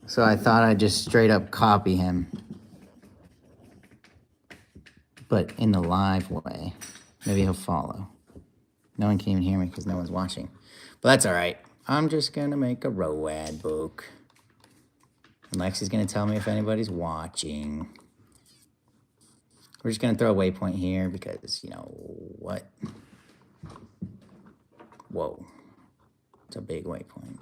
So I thought I'd just straight up copy him. But in the live way. Maybe he'll follow. No one can even hear me because no one's watching. But that's all right. I'm just going to make a road book. And Lexi's going to tell me if anybody's watching. We're just going to throw a waypoint here because, you know, what? Whoa. It's a big waypoint.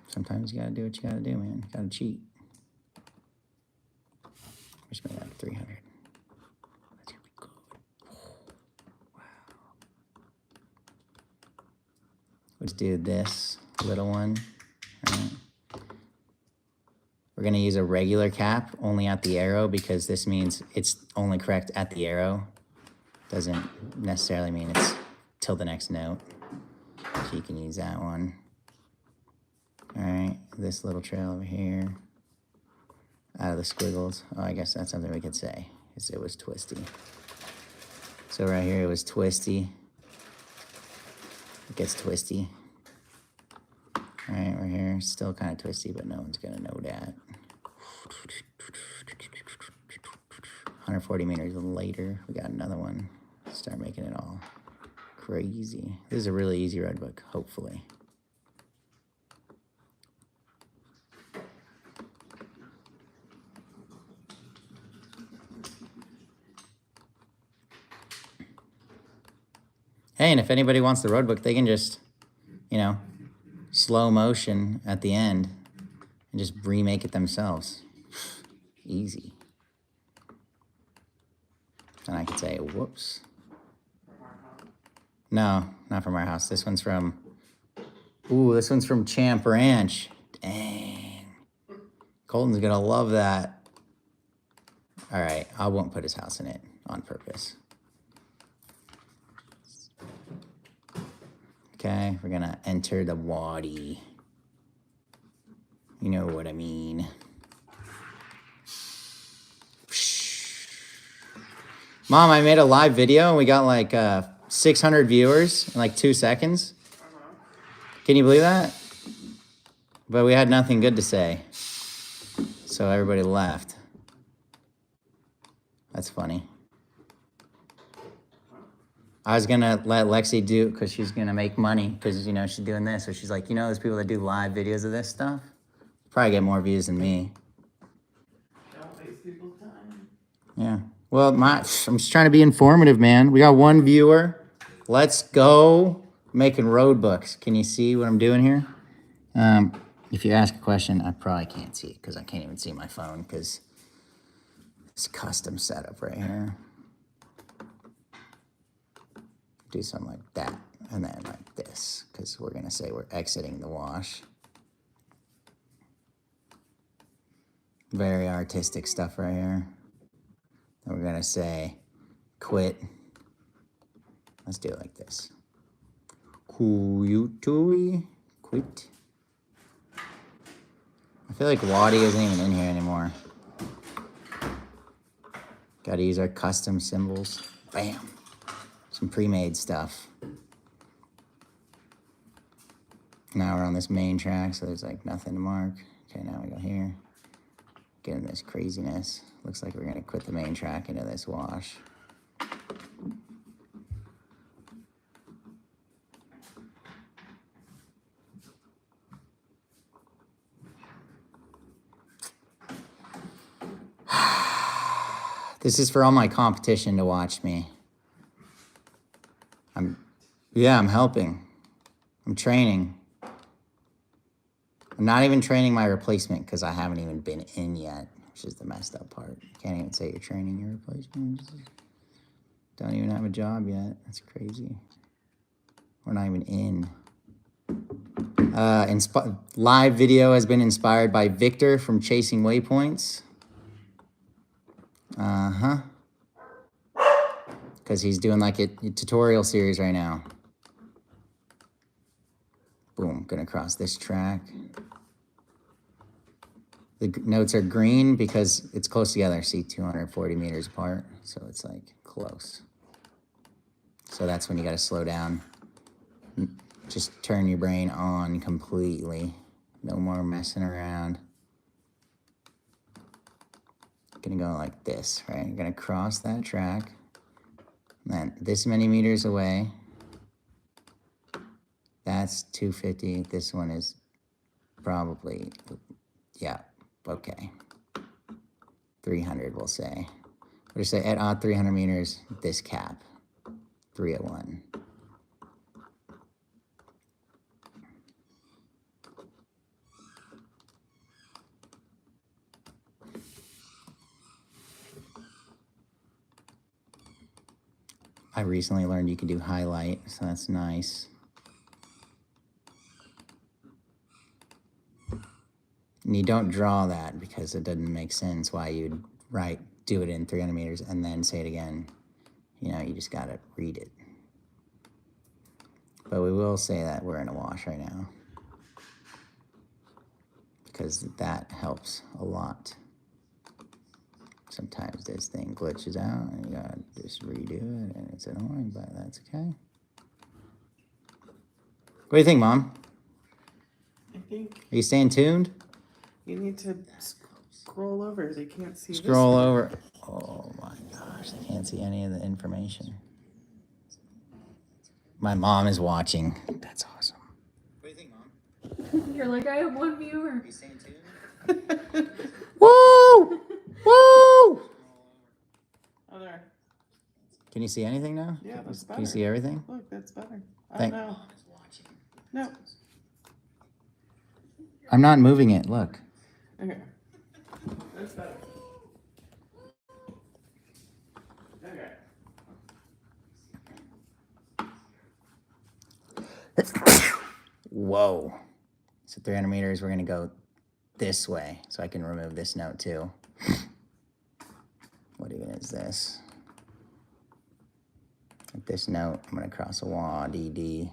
Sometimes you got to do what you got to do, man. You got to cheat. We're just going to have 300. That's going to be good. Oh, wow. Let's do this little one. All right. We're going to use a regular cap only at the arrow because this means it's only correct at the arrow. Doesn't necessarily mean it's till the next note. So you can use that one. All right, this little trail over here. Out of the squiggles. Oh, I guess that's something we could say. It was twisty. So right here it was twisty. It gets twisty. All right, we're here. Still kind of twisty, but no one's going to know that. 140 meters later, we got another one. Start making it all crazy. This is a really easy road book, hopefully. Hey, and if anybody wants the road book, they can just, you know, slow motion at the end and just remake it themselves. Easy. And I could say, whoops. No, not from our house. This one's from, this one's from Champ Ranch. Dang. Colton's going to love that. All right, I won't put his house in it on purpose. Okay, we're going to enter the wadi. You know what I mean. Mom, I made a live video and we got like 600 viewers in like 2 seconds. Can you believe that? But we had nothing good to say. So everybody left. That's funny. I was going to let Lexi do, because she's going to make money, because, you know, she's doing this. So she's like, you know, there's people that do live videos of this stuff. Probably get more views than me. Don't waste people's time. Yeah. Well, I'm just trying to be informative, man. We got 1 viewer. Let's go making road books. Can you see what I'm doing here? If you ask a question, I probably can't see it because I can't even see my phone because it's a custom setup right here. Do something like that and then like this because we're going to say we're exiting the wash. Very artistic stuff right here. And we're going to say quit. Let's do it like this. Kuyutui, quit. I feel like Wadi isn't even in here anymore. Got to use our custom symbols. Bam. Some pre-made stuff. Now we're on this main track, so there's like nothing to mark. Okay, now we go here. Get in this craziness. Looks like we're gonna quit the main track into this wash. This is for all my competition to watch me. I'm helping. I'm training. I'm not even training my replacement because I haven't even been in yet, which is the messed up part. You can't even say you're training your replacement. Don't even have a job yet. That's crazy. We're not even in. Live video has been inspired by Victor from Chasing Waypoints. Because he's doing like a tutorial series right now. Boom, gonna cross this track. The notes are green because it's close together. See, 240 meters apart. So it's like close. So that's when you gotta slow down. Just turn your brain on completely. No more messing around. Gonna go like this, right? You're gonna cross that track. Then this many meters away. That's 250. This one is probably, yeah, okay. 300, we'll say. We'll just say at odd 300 meters, this cap, 301. I recently learned you can do highlight, so that's nice. And you don't draw that because it doesn't make sense why you'd do it in 300 meters and then say it again. You know, you just gotta read it. But we will say that we're in a wash right now, because that helps a lot. Sometimes this thing glitches out and you gotta just redo it, and it's annoying, but that's okay. What do you think, Mom? I think Are you staying tuned? you need to scroll over. They can't see Scroll this. over. Oh my gosh, they can't see any of the information. My mom is watching. That's awesome. What do you think, Mom? You're like, I have one viewer. Are you staying tuned? Woo! Woo! Oh, there. Can you see anything now? Yeah, that's better. Can you see everything? Look, that's better. Thank- Oh, no. No. I'm not moving it. Look. Okay. That's better. Okay. Whoa. So 300 meters, we're going to go this way. So I can remove this note too. What even is this? With this note, I'm going to cross a wah, DD.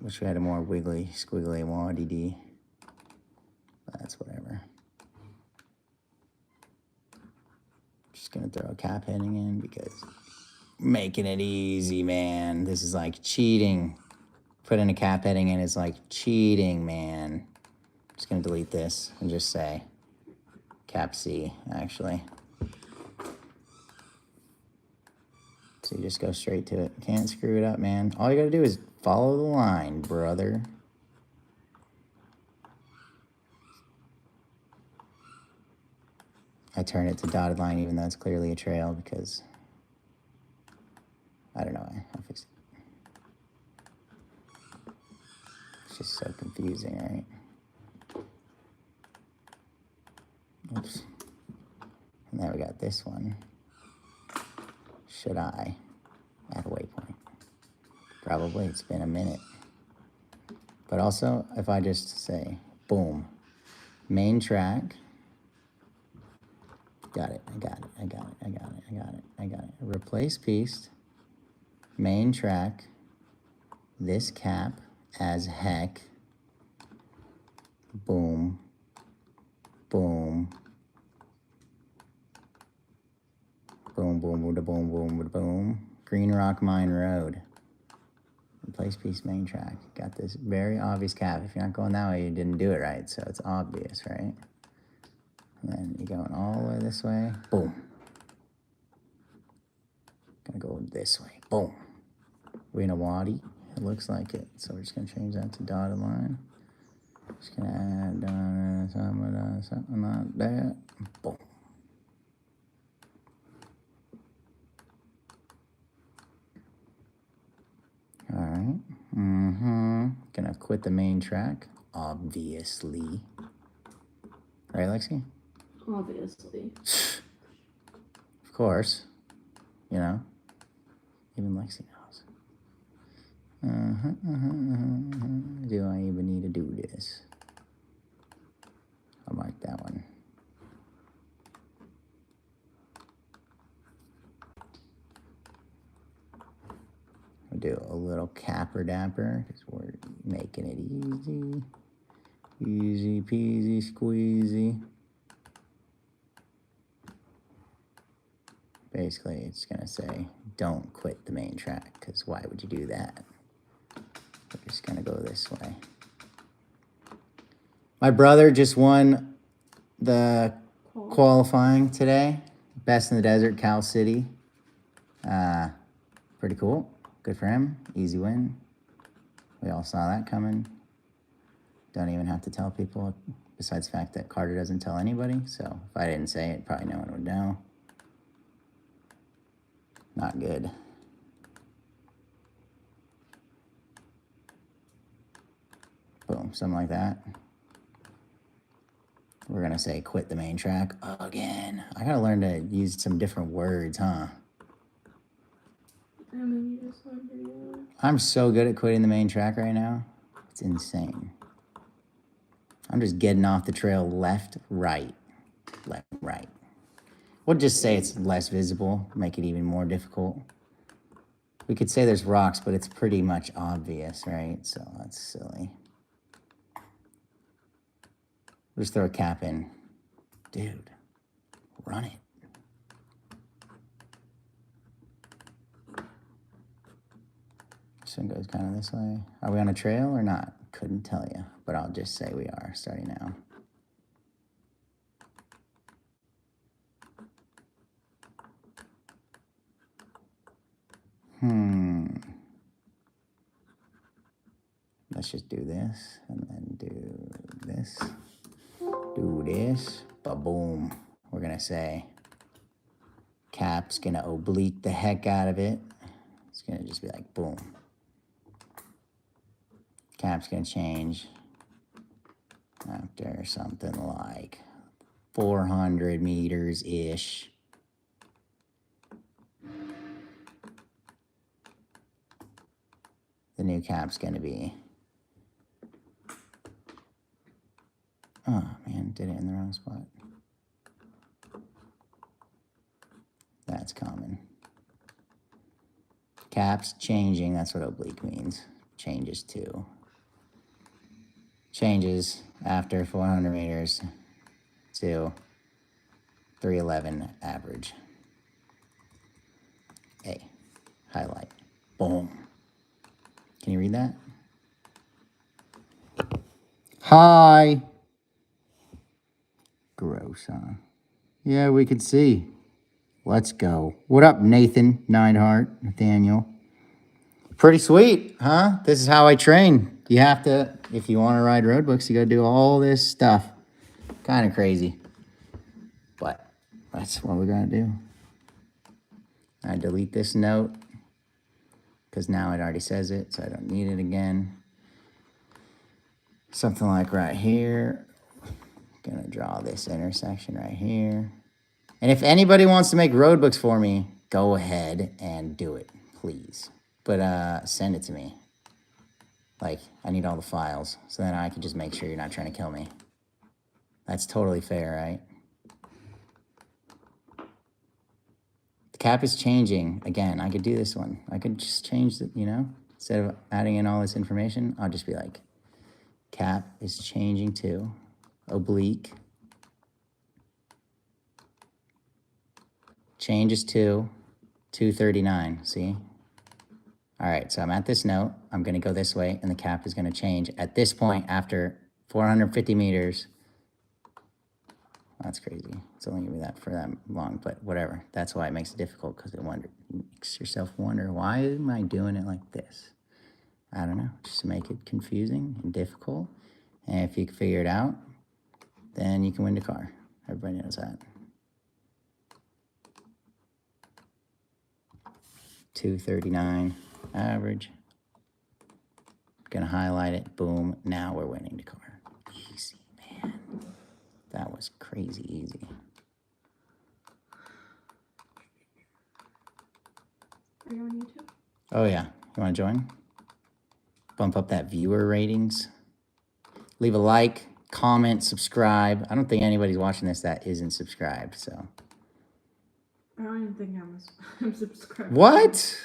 Wish we had a more wiggly, squiggly wah, DD. But that's whatever. Just going to throw a cap heading in because making it easy, man. This is like cheating. Putting a cap heading in is like cheating, man. Just gonna delete this and just say cap C, actually. So you just go straight to it. Can't screw it up, man. All you gotta do is follow the line, brother. I turn it to dotted line even though it's clearly a trail because I don't know. I'll fix it. It's just so confusing, right? Oops. And now we got this one. Should I add a waypoint? Probably. It's been a minute. But also, if I just say, boom, main track. Got it. I got it. I got it. I got it. I got it. I got it. Replace piece. Main track. This cap as heck. Boom. Boom. Boom, boom, boom, boom, boom, boom, boom. Green Rock Mine Road. Replace piece main track. Got this very obvious cap. If you're not going that way, you didn't do it right. So it's obvious, right? And then you're going all the way this way. Boom. Gonna go this way. Boom. We're in a wadi. It looks like it. So we're just gonna change that to dotted line. Just gonna add something like that. Boom. All right. Gonna quit the main track, obviously. Right, Lexi? Obviously. Of course. You know, even Lexi knows. Do I even need to do this? I like that one. I'll do a little capper dapper because we're making it easy. Easy peasy squeezy. basically it's gonna say, don't quit the main track, because why would you do that? We're just gonna go this way. My brother just won the qualifying today. Best in the desert, Cal City. Pretty cool. Good for him. Easy win. We all saw that coming. Don't even have to tell people, besides the fact that Carter doesn't tell anybody. So if I didn't say it, probably no one would know. Not good. Boom, something like that. We're gonna say quit the main track again. I gotta learn to use some different words, huh? And then you just want to do I'm so good at quitting the main track right now. It's insane. I'm just getting off the trail left, right, left, right. We'll just say it's less visible, make it even more difficult. We could say there's rocks, but it's pretty much obvious, right? So that's silly. We'll just throw a cap in. Dude, run it. This one goes kind of this way. Are we on a trail or not? Couldn't tell you, but I'll just say we are starting now. Let's just do this and then do this. Do this. Ba-boom. We're gonna say cap's gonna oblique the heck out of it. It's gonna just be like boom. Cap's gonna change after something like 400 meters-ish. The new cap's gonna be, oh man, did it in the wrong spot. That's common. Cap's changing, that's what oblique means. Changes to. Changes after 400 meters to 311 average. A. Highlight. Boom. Can you read that? Hi. Gross, huh? Yeah, we could see. Let's go. What up, Nathan Neidhart, Nathaniel? Pretty sweet, huh? This is how I train. You have to, if you want to ride roadbooks, you got to do all this stuff. Kind of crazy. But that's what we're going to do. I delete this note because now it already says it, so I don't need it again. Something like right here. Going to draw this intersection right here. And if anybody wants to make roadbooks for me, go ahead and do it, please. But send it to me. Like, I need all the files, so then I can just make sure you're not trying to kill me. That's totally fair, right? The cap is changing. Again, I could do this one. I could just change it, you know? Instead of adding in all this information, I'll just be like, cap is changing to oblique. Changes to 239, see? All right, so I'm at this note. I'm gonna go this way, and the cap is gonna change at this point after 450 meters. That's crazy. It's only gonna be that for that long, but whatever. That's why it makes it difficult, because it makes yourself wonder, why am I doing it like this? I don't know, just to make it confusing and difficult. And if you can figure it out, then you can win the car. Everybody knows that. 239 average. Gonna highlight it. Boom. Now we're winning the car. Easy, man. That was crazy easy. Are you on YouTube? Oh yeah. You wanna join? Bump up that viewer ratings. Leave a like, comment, subscribe. I don't think anybody's watching this that isn't subscribed, so. I don't even think I'm subscribed. What?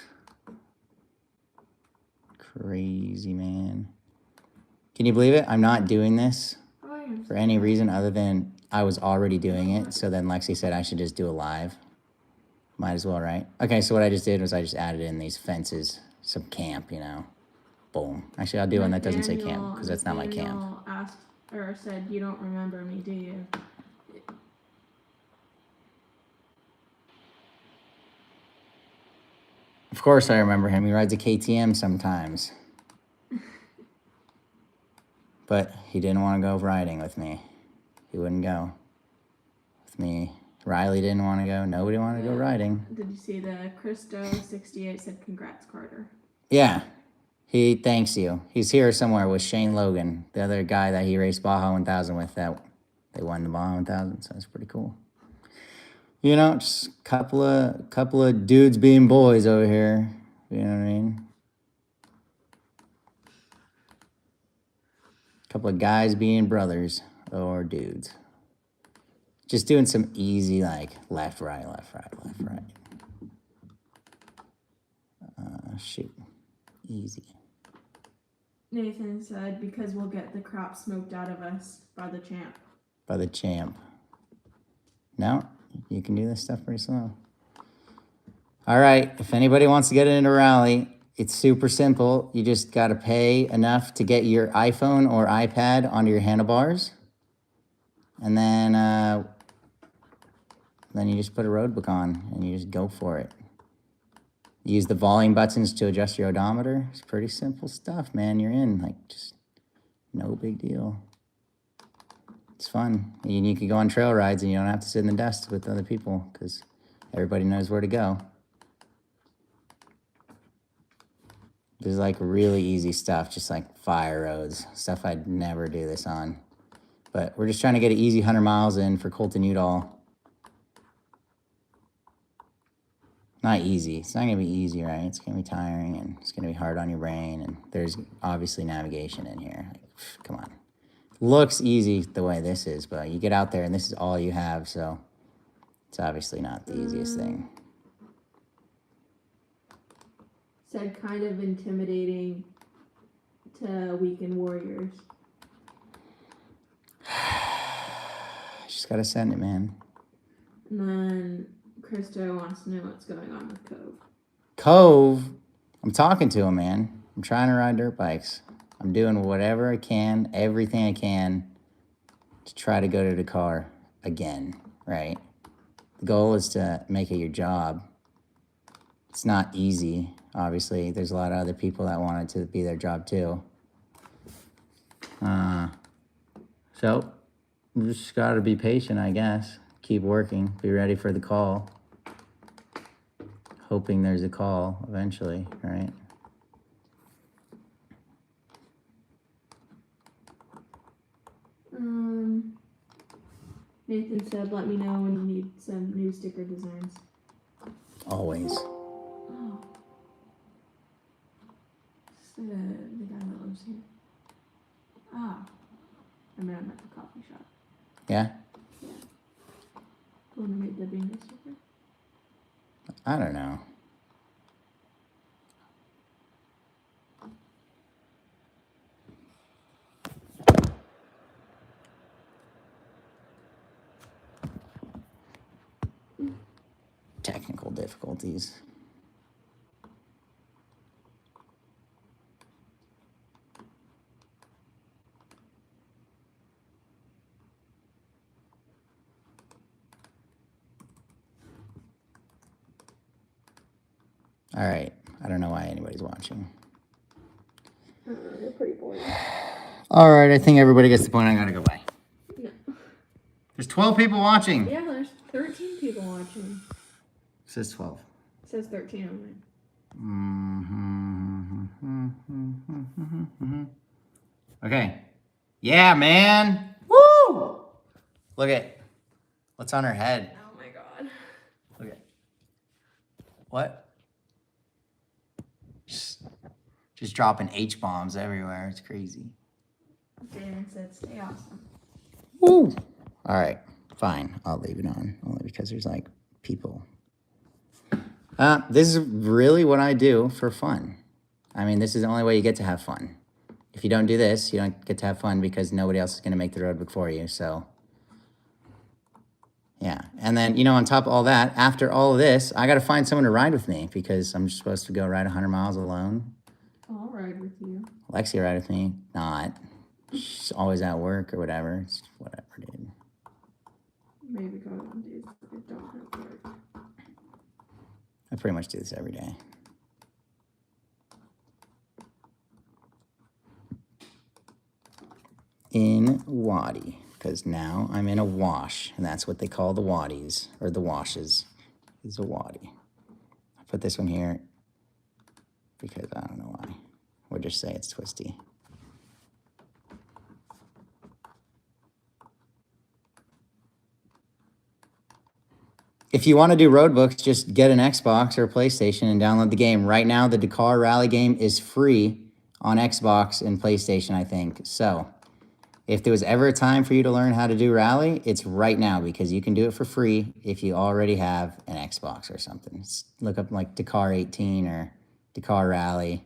Crazy, man. Can you believe it? I'm not doing this for any reason other than I was already doing it. So then Lexi said I should just do a live. Might as well, right? Okay, so what I just did was I just added in these fences, some camp, Boom. Actually, I'll do one that doesn't say camp because that's not my camp. Nathaniel asked or said, "You don't remember me, do you?" Of course I remember him. He rides a KTM sometimes. But he didn't want to go riding with me. He wouldn't go with me. Riley didn't want to go. Nobody wanted to go riding. Did you see the Christo 68 said, "Congrats, Carter"? Yeah. He thanks you. He's here somewhere with Shane Logan, the other guy that he raced Baja 1000 with. That they won the Baja 1000, so it's pretty cool. Just couple of dudes being boys over here. You know what I mean? Couple of guys being brothers or dudes. Just doing some easy, like, left, right, left, right, left, right. Shoot. Easy. Nathan said, "Because we'll get the crap smoked out of us by the champ." By the champ. No, you can do this stuff pretty slow. All right, if anybody wants to get into rally, it's super simple. You just got to pay enough to get your iPhone or iPad onto your handlebars. And then you just put a road book on and you just go for it. Use the volume buttons to adjust your odometer. It's pretty simple stuff, man. You're in, like, just no big deal. It's fun. And you can go on trail rides and you don't have to sit in the dust with other people because everybody knows where to go. There's like really easy stuff, just like fire roads, stuff I'd never do this on. But we're just trying to get an easy 100 miles in for Colton Udall. Not easy. It's not going to be easy, right? It's going to be tiring and it's going to be hard on your brain. And there's obviously navigation in here. Like, come on. Looks easy the way this is, but you get out there and this is all you have. So it's obviously not the easiest thing. Said kind of intimidating to weekend warriors. Just got to send it, man. And then Christo wants to know what's going on with Cove. Cove, I'm talking to him, man. I'm trying to ride dirt bikes. I'm doing whatever I can, everything I can to try to go to Dakar again, right? The goal is to make it your job. It's not easy, obviously. There's a lot of other people that want it to be their job too. So you just got to be patient, I guess. Keep working. Be ready for the call. Hoping there's a call eventually, right? Nathan said, "Let me know when you need some new sticker designs." Always. Oh. It's the guy that lives here. Ah. I met him at the coffee shop. Yeah? Yeah. The one who made the bingo sticker. I don't know. Technical difficulties. All right. I don't know why anybody's watching. They're pretty boring. All right. I think everybody gets the point. I gotta go bye. No. There's 12 people watching. Yeah, there's 13 people watching. It says 12. It says 13 on mine. Okay. Yeah, man. Woo! Look at what's on her head. Oh my god. Look at what? Just dropping H-bombs everywhere. It's crazy. Dan said, "Stay awesome." Woo! All right. Fine. I'll leave it on. Only because there's like people. This is really what I do for fun. I mean, this is the only way you get to have fun. If you don't do this, you don't get to have fun because nobody else is going to make the road book for you. So, Yeah. And then, you know, on top of all that, after all of this, I got to find someone to ride with me because I'm supposed to go ride 100 miles alone. I'll ride with you. Lexi will ride with me. Not. She's always at work or whatever. It's whatever, dude. Maybe go on days that I don't have work. I pretty much do this every day. In Wadi, because now I'm in a wash, and that's what they call the wadis, or the washes, is a wadi. I put this one here because I don't know why. We'll just say it's twisty. If you want to do roadbooks, just get an Xbox or a PlayStation and download the game. Right now, the Dakar Rally game is free on Xbox and PlayStation, I think. So if there was ever a time for you to learn how to do Rally, it's right now because you can do it for free if you already have an Xbox or something. Look up like Dakar 18 or Dakar Rally.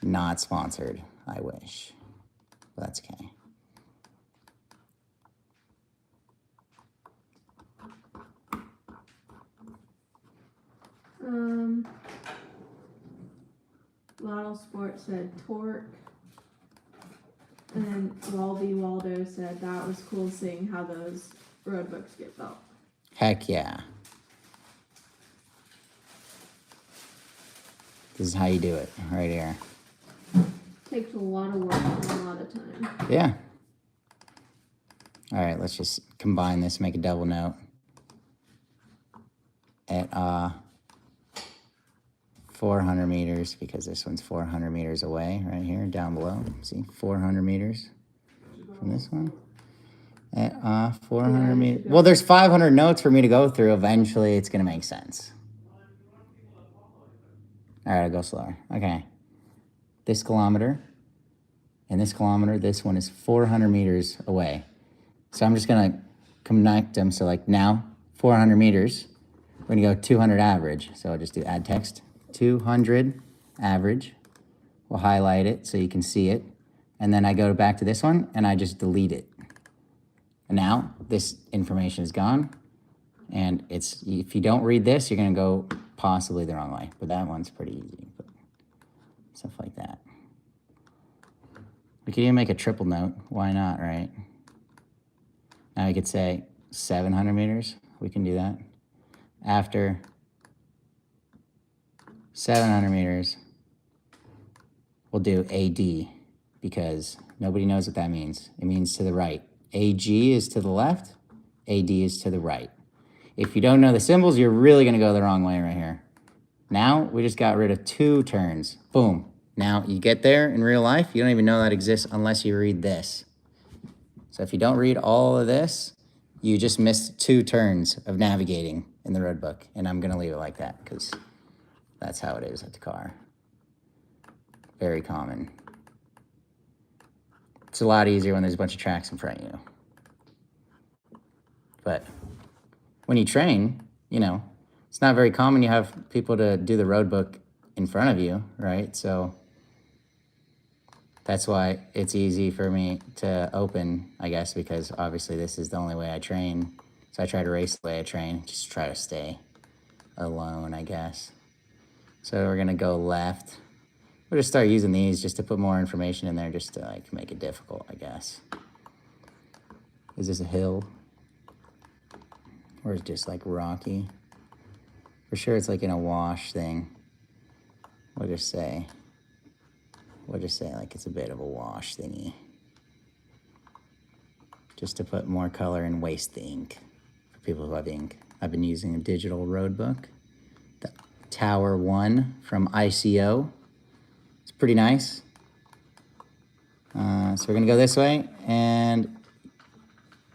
Not sponsored, I wish. But that's okay. Lotto Sport said torque. And then Waldy Waldo said that was cool seeing how those road books get built. Heck yeah. This is how you do it, right here. Takes a lot of work and a lot of time. Yeah. All right, let's just combine this, make a double note. At 400 meters, because this one's 400 meters away, right here, down below. See, 400 meters from this one. At 400 meters. Well, there's 500 notes for me to go through. Eventually, it's going to make sense. All right, I'll go slower. Okay. This kilometer and this kilometer, this one is 400 meters away. So I'm just going to connect them. So like now, 400 meters, we're going to go 200 average. So I'll just do add text. 200 average. We'll highlight it so you can see it. And then I go back to this one and I just delete it. And now this information is gone. And it's, if you don't read this, you're going to go possibly the wrong way. But that one's pretty easy. But stuff like that. We could even make a triple note. Why not, right? Now we could say 700 meters. We can do that. After 700 meters, we'll do AD because nobody knows what that means. It means to the right. AG is to the left. AD is to the right. If you don't know the symbols, you're really going to go the wrong way right here. Now, we just got rid of 2 turns. Boom. Now, you get there in real life, you don't even know that exists unless you read this. So if you don't read all of this, you just missed 2 turns of navigating in the road book. And I'm going to leave it like that because that's how it is at the car. Very common. It's a lot easier when there's a bunch of tracks in front of you. But when you train, you know, it's not very common you have people to do the road book in front of you, right? So that's why it's easy for me to open, I guess, because obviously this is the only way I train. So I try to race the way I train, just try to stay alone, I guess. So we're gonna go left. We'll just start using these just to put more information in there, just to like make it difficult, I guess. Is this a hill? Or is it just like rocky? For sure it's like in a wash thing. We'll just say like it's a bit of a wash thingy. Just to put more color and waste the ink. For people who have ink. I've been using a digital road book. The Tower 1 from ICO. It's pretty nice. So we're gonna go this way and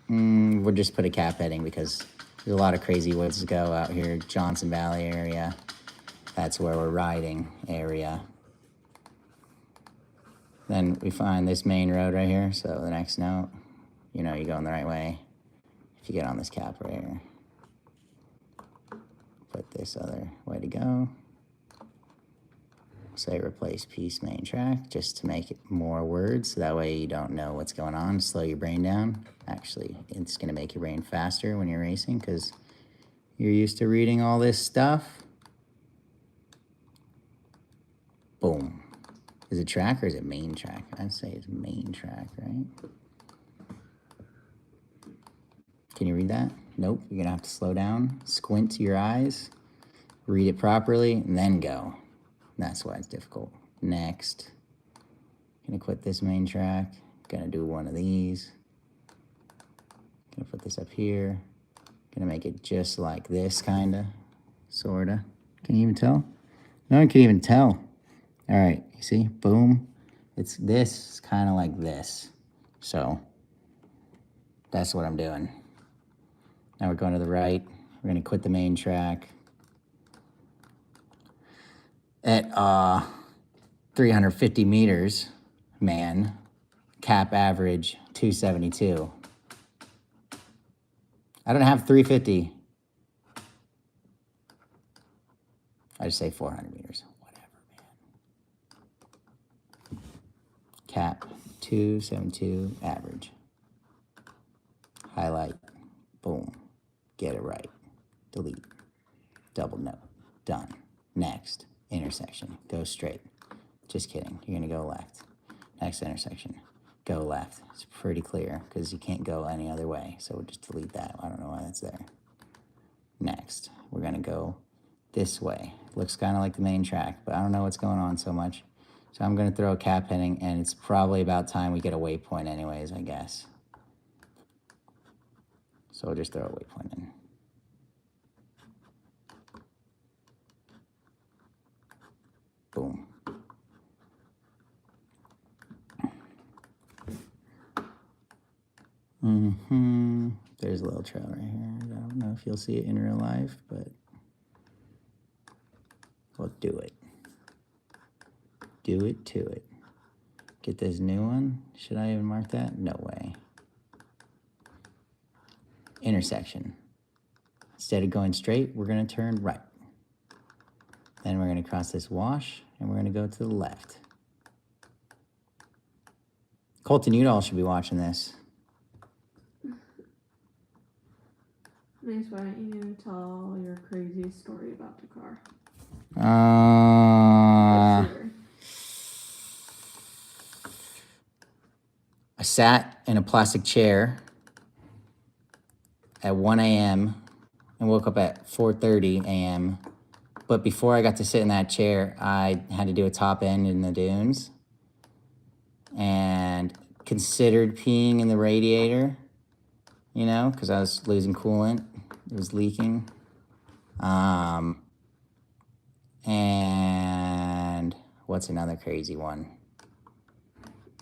we'll just put a cap heading because there's a lot of crazy woods to go out here. Johnson Valley area. That's where we're riding area. Then we find this main road right here. So the next note, you know, you're going the right way. If you get on this cap right here. Put this other way to go. say replace piece main track just to make it more words. So that way you don't know what's going on. Slow your brain down. Actually, it's going to make your brain faster when you're racing because you're used to reading all this stuff. Boom. Is it track or is it main track? I'd say it's main track, right? Can you read that? Nope. You're going to have to slow down, squint to your eyes, read it properly, and then go. That's why it's difficult. Next. Gonna quit this main track. Gonna do one of these. Gonna put this up here. Gonna make it just like this, kinda, sorta. Can you even tell? No one can even tell. All right, you see, boom. It's this, kind of like this. So that's what I'm doing. Now we're going to the right. We're gonna quit the main track. At 350 meters, man, cap average 272. I don't have 350. I just say 400 meters, whatever, man. Cap 272 average. Highlight, boom, get it right. Delete, double note, done. Next. Intersection, go straight. Just kidding, you're gonna go left. Next intersection, go left. It's pretty clear because you can't go any other way. So we'll just delete that. I don't know why that's there. Next, we're gonna go this way. Looks kind of like the main track, but I don't know what's going on so much. So I'm gonna throw a cap heading and it's probably about time we get a waypoint anyways, I guess. So we'll just throw a waypoint in. Boom. There's a little trail right here. I don't know if you'll see it in real life, but we'll do it. Do it to it. Get this new one. Should I even mark that? No way. Intersection. Instead of going straight, we're gonna turn right. Then we're gonna cross this wash and we're gonna go to the left. Colton Udall should be watching this. Nice, why don't you tell your crazy story about the car? Sure. I sat in a plastic chair at 1 a.m. and woke up at 4:30 a.m. But before I got to sit in that chair, I had to do a top end in the dunes and considered peeing in the radiator, you know, because I was losing coolant. It was leaking. And what's another crazy one?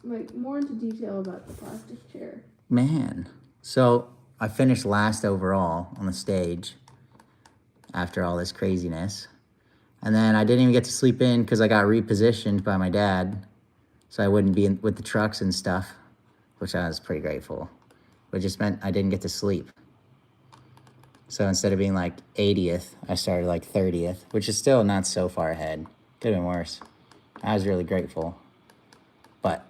Like, more into detail about the plastic chair. Man. So I finished last overall on the stage after all this craziness. And then I didn't even get to sleep in because I got repositioned by my dad. So I wouldn't be in with the trucks and stuff, which I was pretty grateful. But it just meant I didn't get to sleep. So instead of being like 80th, I started like 30th, which is still not so far ahead. Could have been worse. I was really grateful. But,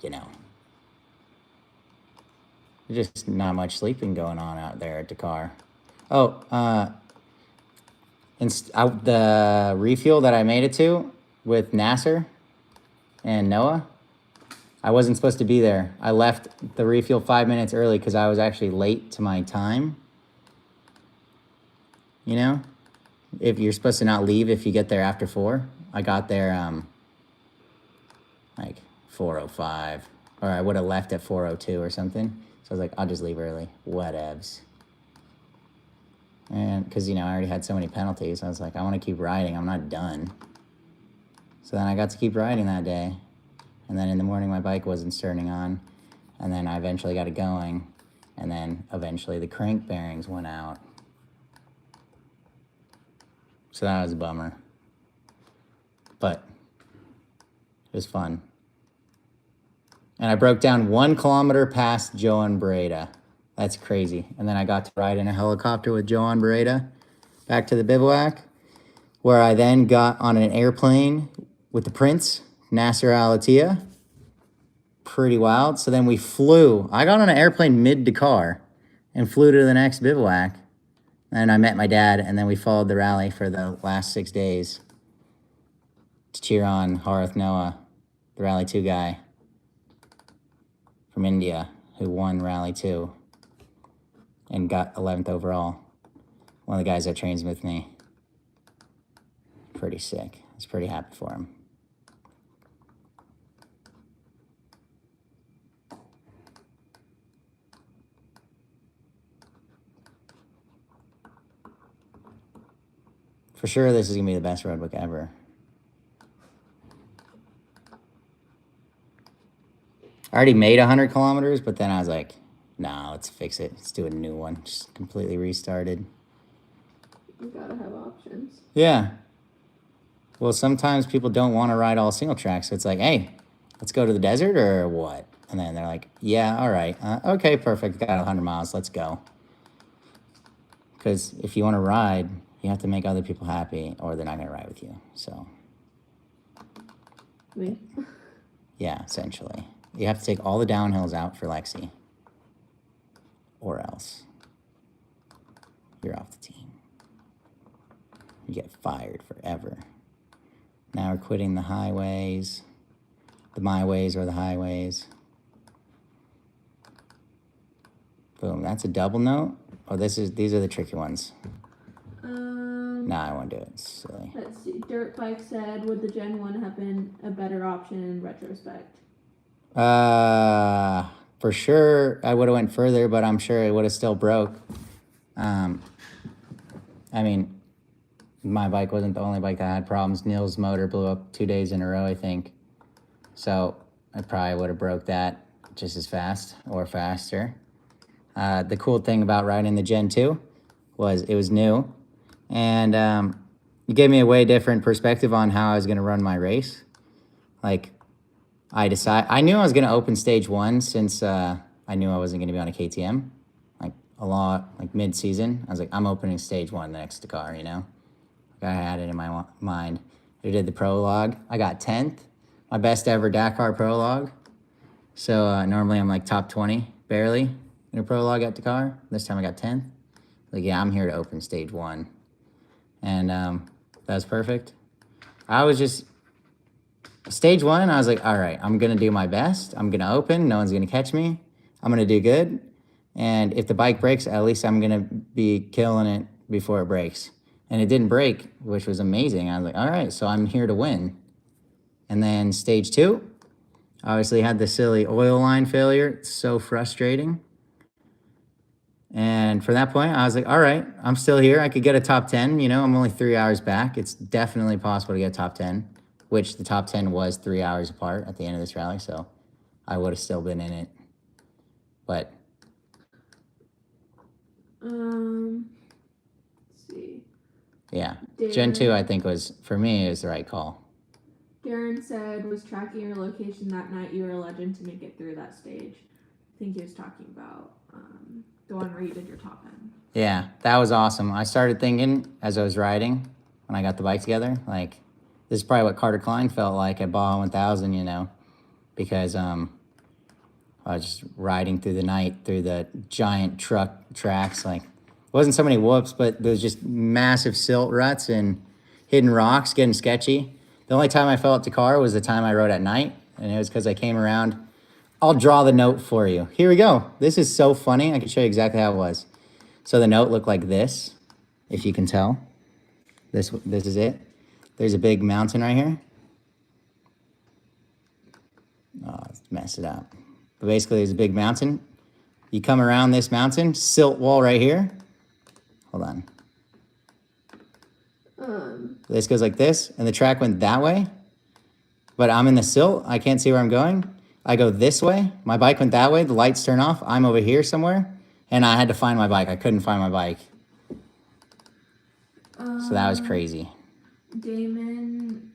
you know, there's just not much sleeping going on out there at Dakar. Oh, the refuel that I made it to with Nasser and Noah, I wasn't supposed to be there. I left the refuel 5 minutes early because I was actually late to my time. You know, if you're supposed to not leave if you get there after 4. I got there like 4:05, or I would have left at 4:02 or something. So I was like, I'll just leave early. Whatevs. And because, you know, I already had so many penalties, I was like, I want to keep riding. I'm not done. So then I got to keep riding that day. And then in the morning, my bike wasn't turning on. And then I eventually got it going. And then eventually the crank bearings went out. So that was a bummer. But it was fun. And I broke down 1 kilometer past Joan Beretta. That's crazy. And then I got to ride in a helicopter with Joan Beretta back to the bivouac. where I then got on an airplane with the prince, Nasser Al Attiyah. Pretty wild. So then we flew. I got on an airplane mid-Dakar and flew to the next bivouac. And I met my dad, and then we followed the rally for the last 6 days to cheer on Harith Noah, the Rally 2 guy from India who won Rally 2 and got 11th overall. One of the guys that trains with me. Pretty sick. I was pretty happy for him. For sure, this is going to be the best road book ever. I already made 100 kilometers, but then I was like, nah, let's fix it. Let's do a new one. Just completely restarted. You gotta have options. Yeah. Well, sometimes people don't want to ride all single tracks. So it's like, hey, let's go to the desert or what? And then they're like, yeah, all right. Okay, perfect. Got 100 miles. Let's go. Because if you want to ride, you have to make other people happy or they're not going to ride with you. So, Me. yeah, essentially. You have to take all the downhills out for Lexi. Or else you're off the team. You get fired forever. Now we're quitting the highways. The my ways or the highways. Boom, that's a double note. Oh, these are the tricky ones. No, I won't do it. It's silly. Let's see. Dirt Bike said, would the Gen 1 have been a better option in retrospect? For sure, I would have went further, but I'm sure it would have still broke. I mean, my bike wasn't the only bike that had problems. Neil's motor blew up 2 days in a row, I think. So I probably would have broke that just as fast or faster. The cool thing about riding the Gen 2 was it was new. And it gave me a way different perspective on how I was going to run my race. Like, I knew I was going to open stage 1 since I knew I wasn't going to be on a KTM. Like mid-season. I was like, I'm opening stage 1 the next Dakar, you know? I had it in my mind. I did the prologue. I got 10th. My best ever Dakar prologue. So normally I'm like top 20, barely, in a prologue at Dakar. This time I got 10th. Like, yeah, I'm here to open stage 1. And that was perfect. I was just, stage 1, I was like, all right, I'm going to do my best. I'm going to open. No one's going to catch me. I'm going to do good. And if the bike breaks, at least I'm going to be killing it before it breaks. And it didn't break, which was amazing. I was like, all right, so I'm here to win. And then stage 2, obviously had the silly oil line failure. It's so frustrating. And from that point, I was like, all right, I'm still here. I could get a top 10. You know, I'm only 3 hours back. It's definitely possible to get a top 10, which the top 10 was 3 hours apart at the end of this rally. So I would have still been in it. But let's see. Yeah. Darren, Gen 2, I think, was, for me, is the right call. Darren said, was tracking your location that night you were a legend to make it through that stage. I think he was talking about the one where you did your top end. Yeah, that was awesome. I started thinking as I was riding when I got the bike together, like, this is probably what Carter Klein felt like at Baja 1000, you know, because I was just riding through the night through the giant truck tracks. Like, it wasn't so many whoops, but there was just massive silt ruts and hidden rocks getting sketchy. The only time I fell at Dakar was the time I rode at night, and it was because I came around. I'll draw the note for you. Here we go. This is so funny. I can show you exactly how it was. So the note looked like this, if you can tell. This is it. There's a big mountain right here. Oh, let's mess it up. But basically, there's a big mountain. You come around this mountain, silt wall right here. Hold on. This goes like this, and the track went that way. But I'm in the silt. I can't see where I'm going. I go this way. My bike went that way. The lights turn off. I'm over here somewhere. And I had to find my bike. I couldn't find my bike. So that was crazy. Damon,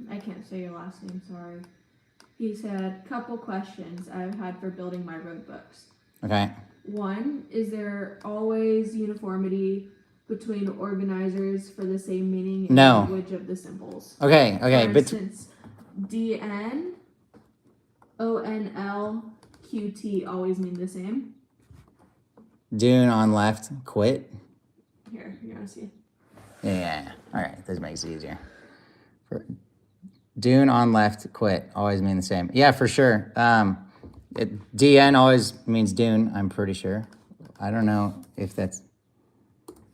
I can't say your last name, sorry. He said, couple questions I've had for building my road books. Okay. 1, is there always uniformity between organizers for the same meaning in No. language of the symbols. Okay. For instance, DN, ONL, QT always mean the same. Dune on left, quit. Here, you want to see? Yeah. All right. This makes it easier. Dune on left, quit. Always mean the same. Yeah, for sure. DN always means dune, I'm pretty sure. I don't know if that's...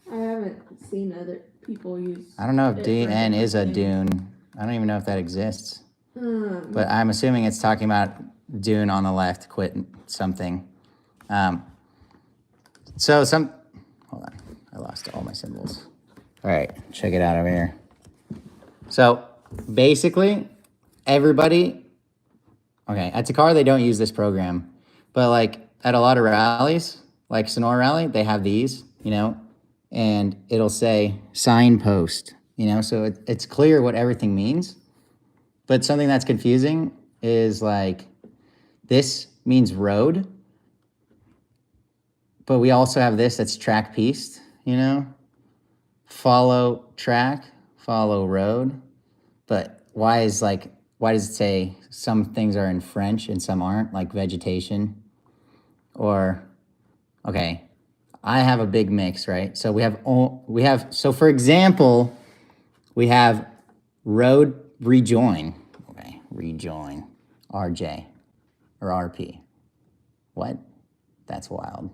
I haven't seen other people use. I don't know if it for DN is a different dune. I don't even know if that exists. things. But I'm assuming it's talking about dune on the left, quit something. Hold on. I lost all my symbols. All right, check it out over here. So basically, everybody, okay, at Takar, they don't use this program. But like at a lot of rallies, like Sonora Rally, they have these, and it'll say signpost, so it's clear what everything means. But something that's confusing is like this means road, but we also have this that's track piste, follow track, follow road. But why does it say some things are in French and some aren't, like vegetation? Or, okay, I have a big mix, right? So so for example, we have road rejoin. Okay, rejoin, RJ or RP. What? That's wild.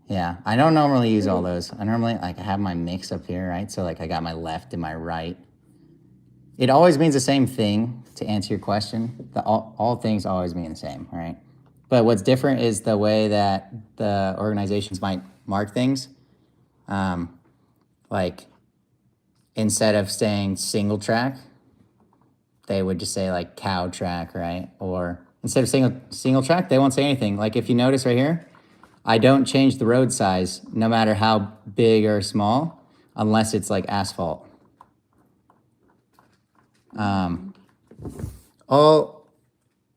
Yeah, I don't normally use all those. I normally I have my mix up here, right? So I got my left and my right. It always means the same thing, to answer your question. All things always mean the same, right? But what's different is the way that the organizations might mark things. Like instead of saying single track, they would just say like cow track, right? Or instead of saying single track, they won't say anything. Like if you notice right here, I don't change the road size no matter how big or small, unless it's like asphalt.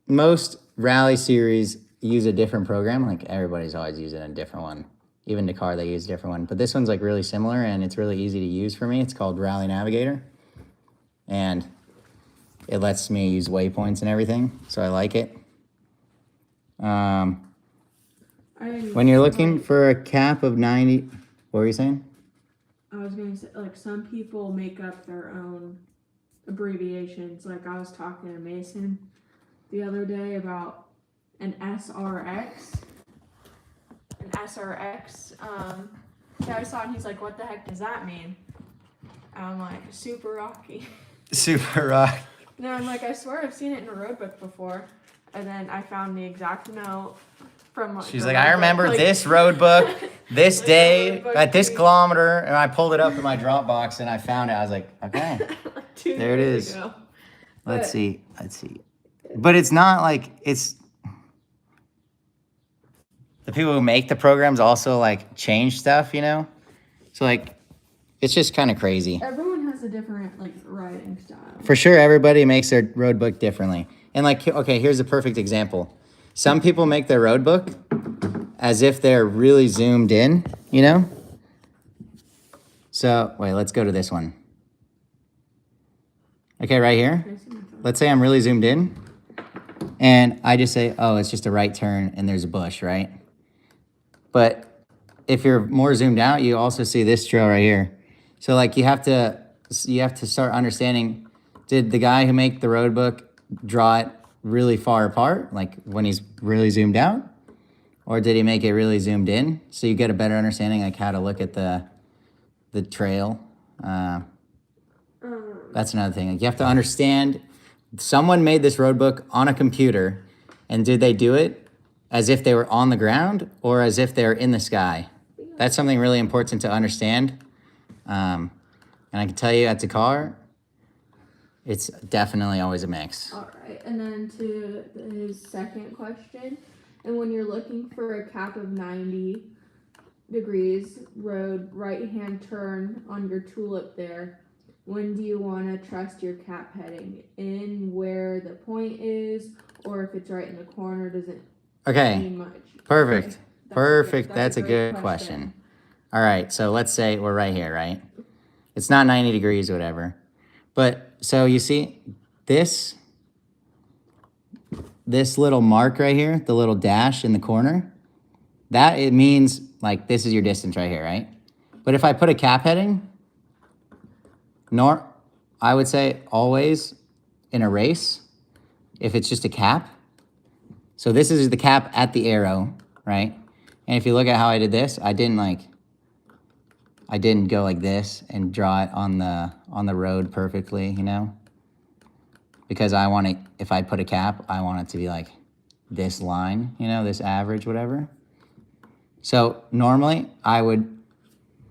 Most rally series use a different program. Like everybody's always using a different one. Even Dakar, they use a different one. But this one's like really similar and it's really easy to use for me. It's called Rally Navigator. And it lets me use waypoints and everything. So I like it. When you're looking for a cap of 90, what were you saying? I was going to say, like, some people make up their own abbreviations. Like, I was talking to Mason the other day about an SRX. An SRX. Yeah, I saw it and he's like, what the heck does that mean? And I'm like, super rocky. Super rock. No, I'm like, I swear I've seen it in a road book before. And then I found the exact note from She's the like, road I book, remember like- this road book, this Like day, the road book at this page. kilometer, and I pulled it up in my Dropbox and I found it. I was like, okay, like 2 there it years is. ago. let's But- see. But it's not like it's... The people who make the programs also like change stuff, So like, it's just kind of crazy. Everyone has a different like writing style. For sure, everybody makes their road book differently. And like, okay, here's a perfect example. Some people make their road book as if they're really zoomed in, So, wait, let's go to this one. Okay, right here. Let's say I'm really zoomed in. And I just say, oh, it's just a right turn and there's a bush, right? But if you're more zoomed out, you also see this trail right here. So like you have to start understanding, did the guy who made the road book draw it really far apart, like when he's really zoomed out? Or did he make it really zoomed in? So you get a better understanding like how to look at the trail. That's another thing. Like you have to understand, someone made this road book on a computer, and did they do it as if they were on the ground or as if they were in the sky? That's something really important to understand. And I can tell you at Dakar, it's definitely always a mix. All right, and then to his second question, and when you're looking for a cap of 90 degrees road right-hand turn on your tulip there, when do you want to trust your cap heading? In where the point is, or if it's right in the corner, does it Okay, mean much? perfect. Okay, Perfect. That's a great good question. All right, so let's say we're right here, right? It's not 90 degrees or whatever. But so you see this little mark right here, the little dash in the corner, that it means like this is your distance right here, right? But if I put a cap heading, I would say always in a race, if it's just a cap. So this is the cap at the arrow, right? And if you look at how I did this, I didn't go like this and draw it on the road perfectly, you know? Because I want it, if I put a cap, I want it to be like this line, you know, this average, whatever. So normally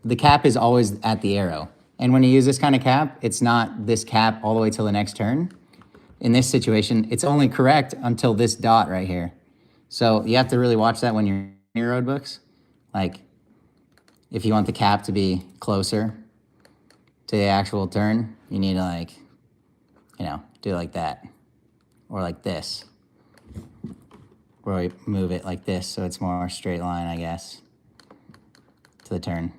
the cap is always at the arrow. And when you use this kind of cap, it's not this cap all the way till the next turn. In this situation, it's only correct until this dot right here. So you have to really watch that when you're in your road books. Like, if you want the cap to be closer to the actual turn, you need to like, you know, do it like that. Or like this. Where we move it like this so it's more straight line, I guess, to the turn.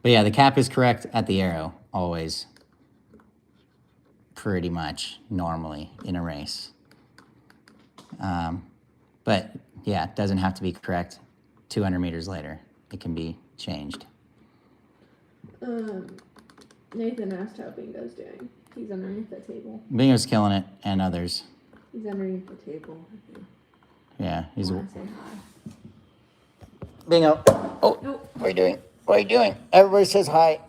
But yeah, the cap is correct at the arrow, always. Pretty much, normally, in a race. But yeah, it doesn't have to be correct 200 meters later. It can be changed. Nathan asked how Bingo's doing. He's underneath the table. Bingo's killing it, and others. He's underneath the table. Yeah, he's... I say hi. Bingo! Oh, Nope. what are you doing? What are you doing? Everybody says hi.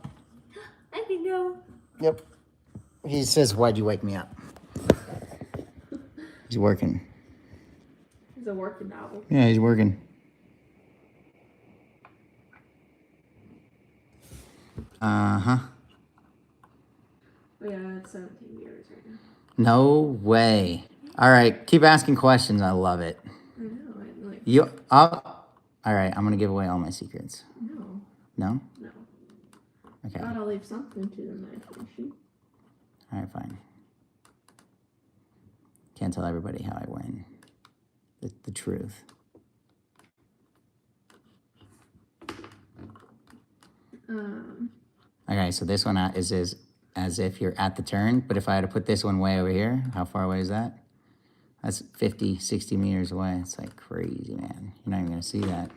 Hi, Bingo. Yep. He says, why'd you wake me up? He's working. He's a working novel. Yeah, he's working. Uh-huh. Oh, yeah, it's 17 years right now. No way. All right, keep asking questions. I love it. I know. All right, I'm going to give away all my secrets. No. No? No. Okay. Gotta leave something to the imagination. All right, fine. Can't tell everybody how I win. The truth. Okay, so this one is as if you're at the turn, but if I had to put this one way over here, how far away is that? That's 50, 60 meters away. It's like crazy, man. You're not even going to see that.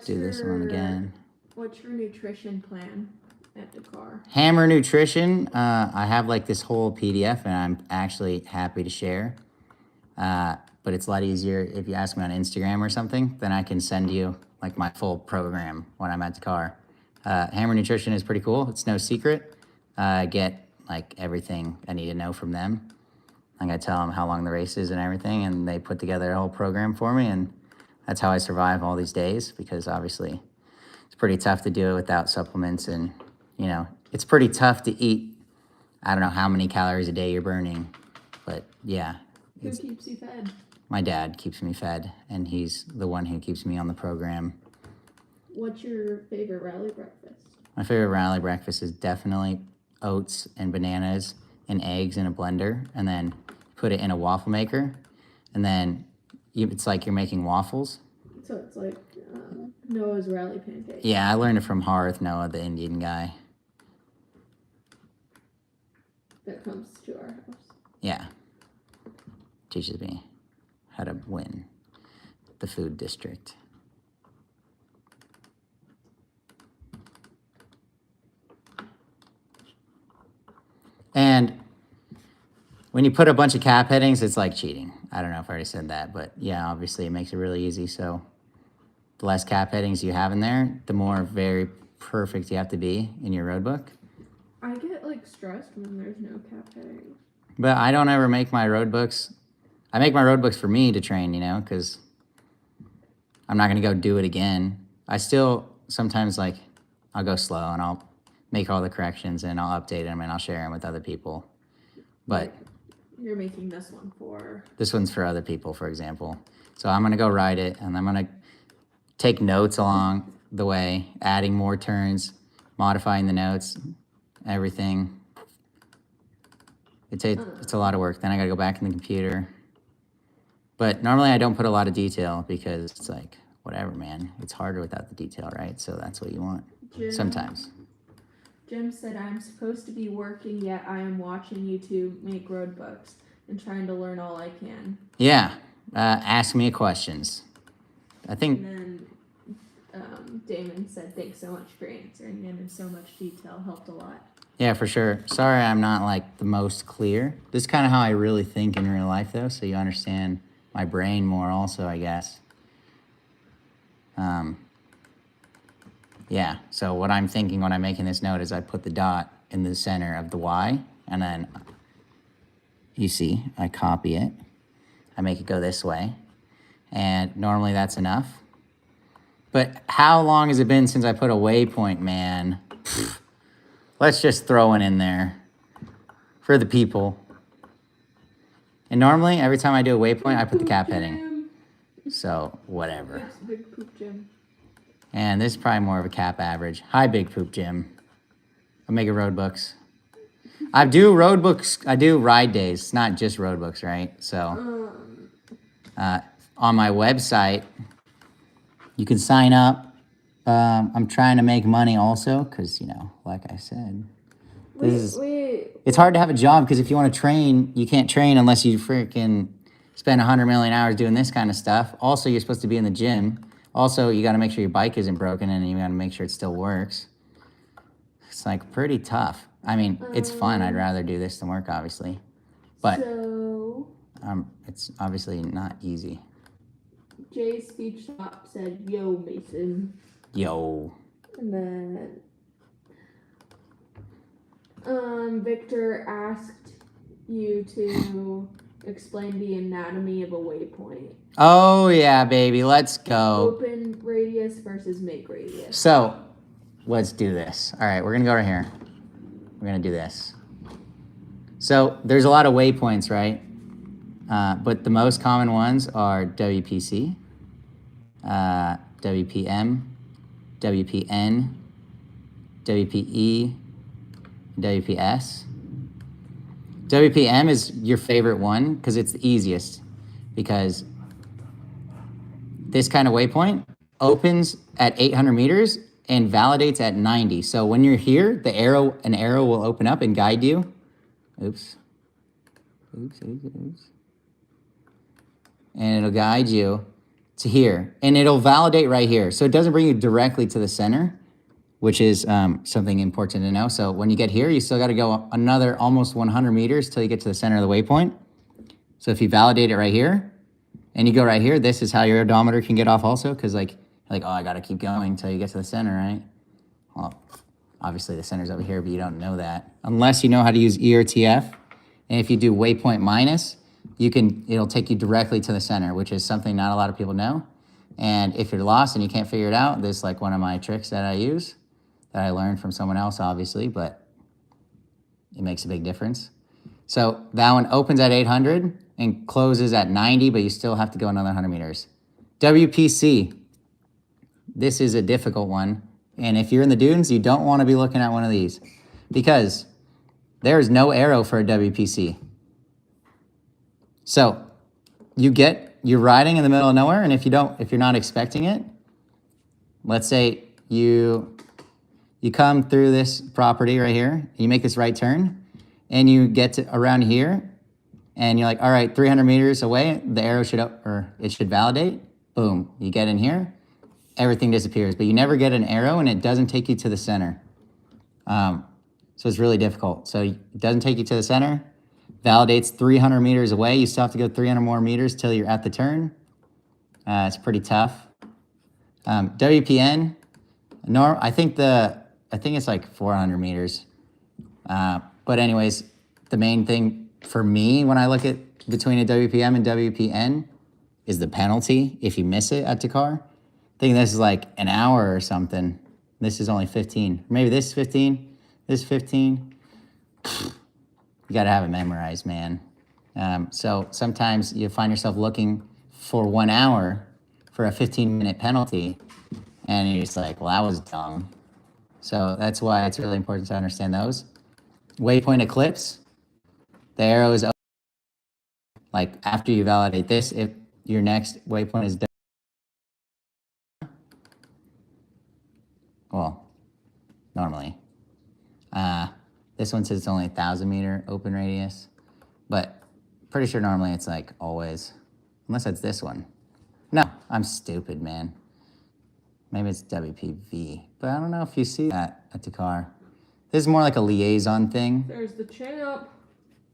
Do this one again. What's your nutrition plan at the car? Hammer Nutrition. I have like this whole PDF, and I'm actually happy to share. But it's a lot easier if you ask me on Instagram or something, then I can send you like my full program when I'm at the car. Hammer Nutrition is pretty cool. It's no secret. I get like everything I need to know from them. Like I tell them how long the race is and everything, and they put together a whole program for me, and that's how I survive all these days, because obviously it's pretty tough to do it without supplements, and you know, it's pretty tough to eat. I don't know how many calories a day you're burning, but yeah. Who keeps you fed? My dad keeps me fed, and he's the one who keeps me on the program. What's your favorite rally breakfast? My favorite rally breakfast is definitely oats and bananas and eggs in a blender, and then put it in a waffle maker, and then it's like you're making waffles. So it's like Noah's rally pancakes. Yeah, I learned it from Harth Noah, the Indian guy. That comes to our house. Yeah. Teaches me how to win the food district. And when you put a bunch of cap headings, it's like cheating. I don't know if I already said that, but yeah, obviously it makes it really easy. So the less cap headings you have in there, the more very perfect you have to be in your road book. I get like stressed when there's no cap headings. But I don't ever make my road books. I make my road books for me to train, you know, because I'm not going to go do it again. I still sometimes like I'll go slow and I'll make all the corrections and I'll update them and I'll share them with other people. But you're making this one for... This one's for other people, for example. So I'm going to go ride it, and I'm going to take notes along the way, adding more turns, modifying the notes, everything. It's a lot of work. Then I got to go back in the computer. But normally I don't put a lot of detail because it's like, whatever, man. It's harder without the detail, right? So that's what you want Jim, sometimes. Jim said, I'm supposed to be working, yet I am watching YouTube make road books and trying to learn all I can. Yeah. Ask me questions. I think. And then Damon said, thanks so much for answering and in so much detail. Helped a lot. Yeah, for sure. Sorry I'm not like the most clear. This is kind of how I really think in real life, though, so you understand my brain more also, I guess. Yeah, so what I'm thinking when I'm making this note is I put the dot in the center of the Y, and then you see, I copy it. I make it go this way, and normally that's enough. But how long has it been since I put a waypoint, man? Let's just throw one in there for the people. And normally, every time I do a waypoint, I put the cap heading. So, whatever. Big poop Jim. And this is probably more of a cap average. Hi, Big Poop Jim. I'm making road books. I do road books. I do ride days. It's not just road books, right? So, on my website, you can sign up. I'm trying to make money also because, you know, like I said, it's hard to have a job because if you want to train, you can't train unless you freaking spend 100 million hours doing this kind of stuff. Also, you're supposed to be in the gym. Also, you got to make sure your bike isn't broken and you got to make sure it still works. It's like pretty tough. I mean, it's fun. I'd rather do this than work, obviously. But it's obviously not easy. Jay's speech stop said, yo, Mason. Yo. And then Victor asked you to explain the anatomy of a waypoint. Oh, yeah, baby. Let's go. Open radius versus make radius. So, let's do this. All right, we're going to go right here. We're going to do this. So, there's a lot of waypoints, right? But the most common ones are WPC, WPM, WPN, WPE, WPS. WPM is your favorite one because it's the easiest, because this kind of waypoint opens at 800 meters and validates at 90. So when you're here, an arrow will open up and guide you. Oops. And it'll guide you to here, and it'll validate right here. So it doesn't bring you directly to the center, which is something important to know. So when you get here, you still got to go another almost 100 meters till you get to the center of the waypoint. So if you validate it right here, and you go right here, this is how your odometer can get off also, because oh, I got to keep going until you get to the center, right? Well, obviously the center's over here, but you don't know that. Unless you know how to use ERTF. And if you do waypoint minus, it'll take you directly to the center, which is something not a lot of people know. And if you're lost and you can't figure it out, this is like one of my tricks that I use, that I learned from someone else, obviously, but it makes a big difference. So that one opens at 800 and closes at 90, but you still have to go another 100 meters. WPC, this is a difficult one. And if you're in the dunes, you don't want to be looking at one of these because there is no arrow for a WPC. So you're riding in the middle of nowhere, and if you're not expecting it, let's say you come through this property right here, and you make this right turn, and you get to around here, and you're like, all right, 300 meters away, the arrow should validate. Boom, you get in here, everything disappears, but you never get an arrow, and it doesn't take you to the center. So it's really difficult. So it doesn't take you to the center, validates 300 meters away. You still have to go 300 more meters till you're at the turn. It's pretty tough. WPN, I think it's like 400 meters. But anyways, the main thing for me when I look at between a WPM and WPN is the penalty if you miss it at Dakar. I think this is like an hour or something. This is only 15. Maybe this is 15. This is 15. You got to have it memorized, man. So sometimes you find yourself looking for 1 hour for a 15-minute penalty, and you're just like, well, that was dumb. So that's why it's really important to understand those. Waypoint eclipse, the arrow is like after you validate this, if your next waypoint is Well, normally. This one says it's only 1,000 meter open radius, but pretty sure normally it's like always, unless it's this one. No, I'm stupid, man. Maybe it's WPV, but I don't know if you see that at the car. This is more like a liaison thing. There's the champ.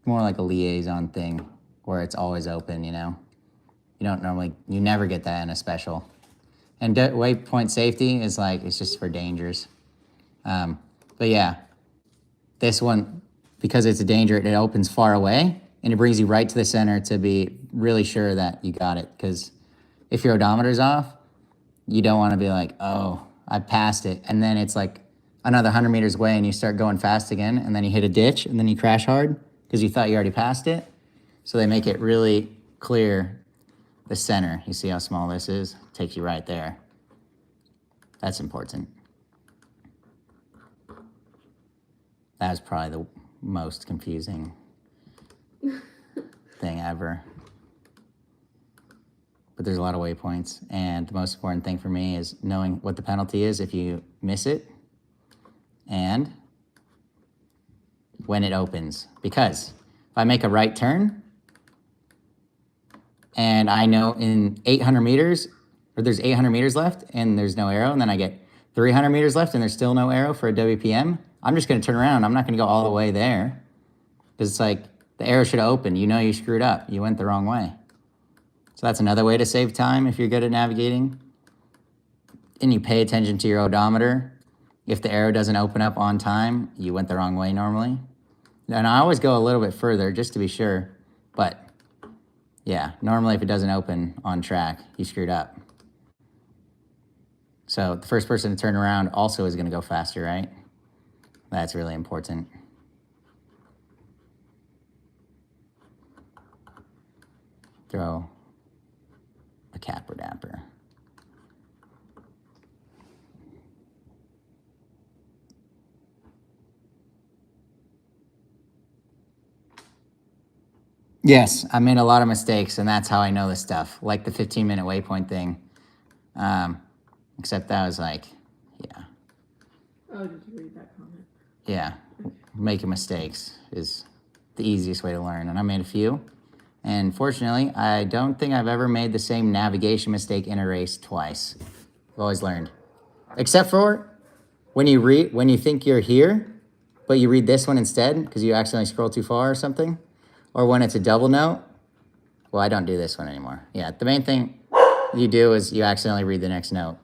More like a liaison thing where it's always open, you know? You never get that in a special. And waypoint safety is like, it's just for dangers. But yeah, this one, because it's a danger, it opens far away and it brings you right to the center to be really sure that you got it. Because if your odometer's off, you don't want to be like, oh, I passed it. And then it's like another 100 meters away and you start going fast again. And then you hit a ditch and then you crash hard because you thought you already passed it. So they make it really clear the center. You see how small this is? Takes you right there. That's important. That was probably the most confusing thing ever. But there's a lot of waypoints, and the most important thing for me is knowing what the penalty is if you miss it and when it opens. Because if I make a right turn and I know in 800 meters, or there's 800 meters left and there's no arrow, and then I get 300 meters left and there's still no arrow for a WPM, I'm just going to turn around. I'm not going to go all the way there because it's like the arrow should have opened. You know you screwed up. You went the wrong way. So that's another way to save time if you're good at navigating. And you pay attention to your odometer. If the arrow doesn't open up on time, you went the wrong way normally. And I always go a little bit further just to be sure. But yeah, normally if it doesn't open on track, you screwed up. So the first person to turn around also is going to go faster, right? That's really important. Throw a capper dapper. Yes, I made a lot of mistakes, and that's how I know this stuff. Like the 15-minute waypoint thing. Except that was like, yeah. Oh, did you read that comment? Yeah, making mistakes is the easiest way to learn, and I made a few. And fortunately, I don't think I've ever made the same navigation mistake in a race twice. I've always learned. Except for when you think you're here, but you read this one instead because you accidentally scroll too far or something. Or when it's a double note. Well, I don't do this one anymore. Yeah, the main thing you do is you accidentally read the next note.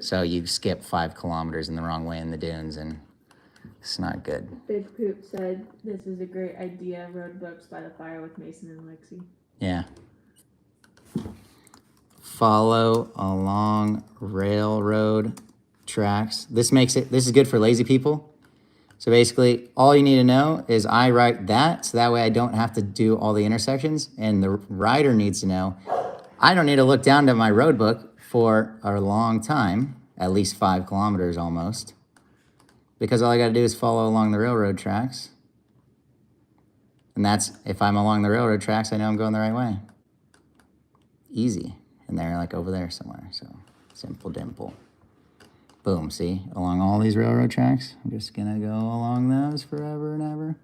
So you skip 5 kilometers in the wrong way in the dunes, and it's not good. Big Poop said, this is a great idea, road books by the fire with Mason and Lexi. Yeah. Follow along railroad tracks. This is good for lazy people. So basically, all you need to know is I write that, so that way I don't have to do all the intersections, and the rider needs to know I don't need to look down to my road book for a long time, at least 5 kilometers almost, because all I got to do is follow along the railroad tracks. And that's, if I'm along the railroad tracks, I know I'm going the right way. Easy. And they're like over there somewhere, so simple dimple. Boom, see, along all these railroad tracks, I'm just gonna go along those forever and ever.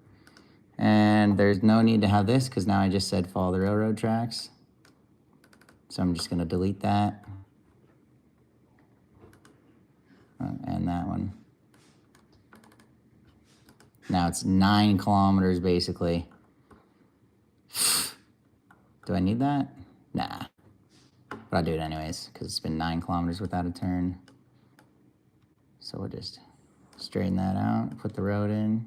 And there's no need to have this because now I just said follow the railroad tracks. So I'm just gonna delete that. And that one. Now it's 9 kilometers basically. Do I need that? Nah. But I'll do it anyways because it's been 9 kilometers without a turn. So we'll just straighten that out, put the road in.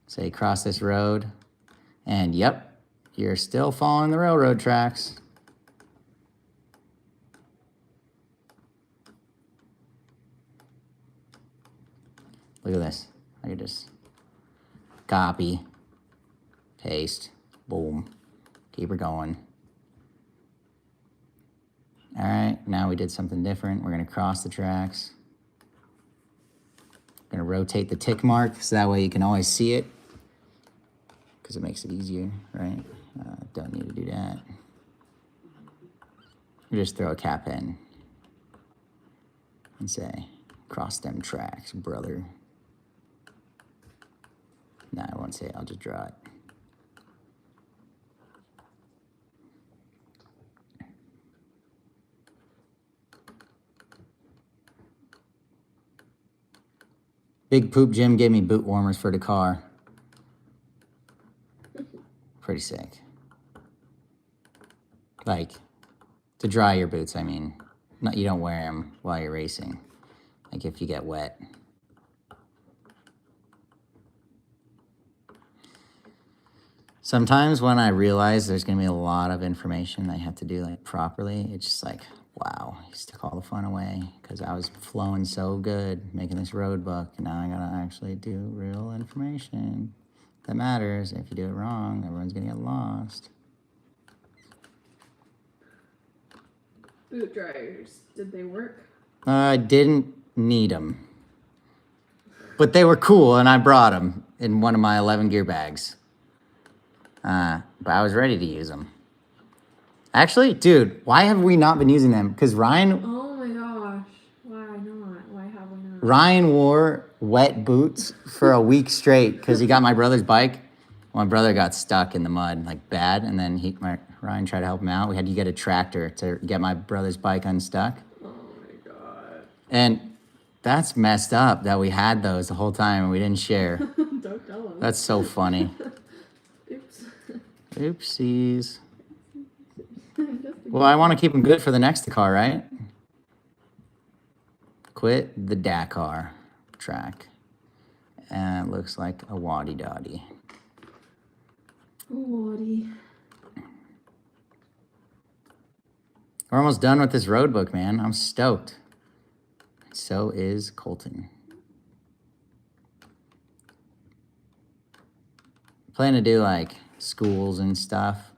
Say cross this road. And yep, you're still following the railroad tracks. Look at this. I could just copy, paste, boom, keep her going. All right, now we did something different. We're gonna cross the tracks. Gonna rotate the tick mark so that way you can always see it because it makes it easier, right? Don't need to do that. You just throw a cap in and say, Cross them tracks, brother. Nah, I won't say it. I'll just draw it. Big Poop Jim gave me boot warmers for the car. Pretty sick. Like, to dry your boots, I mean. Not, you don't wear them while you're racing. Like, if you get wet. Sometimes when I realize there's going to be a lot of information I have to do like properly, it's just like, wow, he took all the fun away because I was flowing so good making this road book. And now I got to actually do real information that matters. If you do it wrong, everyone's going to get lost. Boot dryers, did they work? I didn't need them. But they were cool and I brought them in one of my 11 gear bags. But I was ready to use them. Actually, dude, why have we not been using them? Because Ryan... Oh my gosh. Why not? Why have we not? Ryan wore wet boots for a week straight because he got my brother's bike. My brother got stuck in the mud, like bad, and then Ryan tried to help him out. We had to get a tractor to get my brother's bike unstuck. Oh my god. And that's messed up that we had those the whole time and we didn't share. Don't tell him. That's so funny. Oops. Oopsies. Well, I want to keep them good for the next car, right? Quit the Dakar track. And it looks like a waddy-doddy. Waddy. We're almost done with this road book, man. I'm stoked. So is Colton. Plan to do like schools and stuff.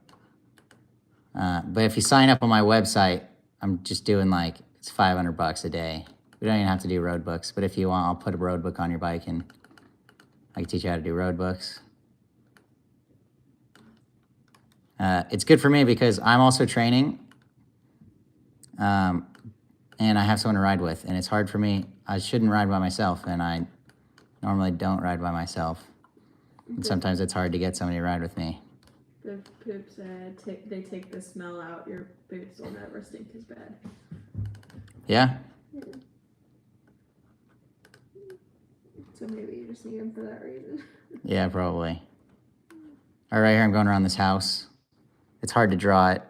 But if you sign up on my website, I'm just doing like, it's $500 a day. We don't even have to do road books, but if you want, I'll put a road book on your bike and I can teach you how to do road books. It's good for me because I'm also training. And I have someone to ride with, and it's hard for me. I shouldn't ride by myself, and I normally don't ride by myself. And sometimes it's hard to get somebody to ride with me. The poop said they take the smell out. Your boots will never stink as bad. Yeah? So maybe you just need them for that reason. Yeah, probably. All right, here I'm going around this house. It's hard to draw it,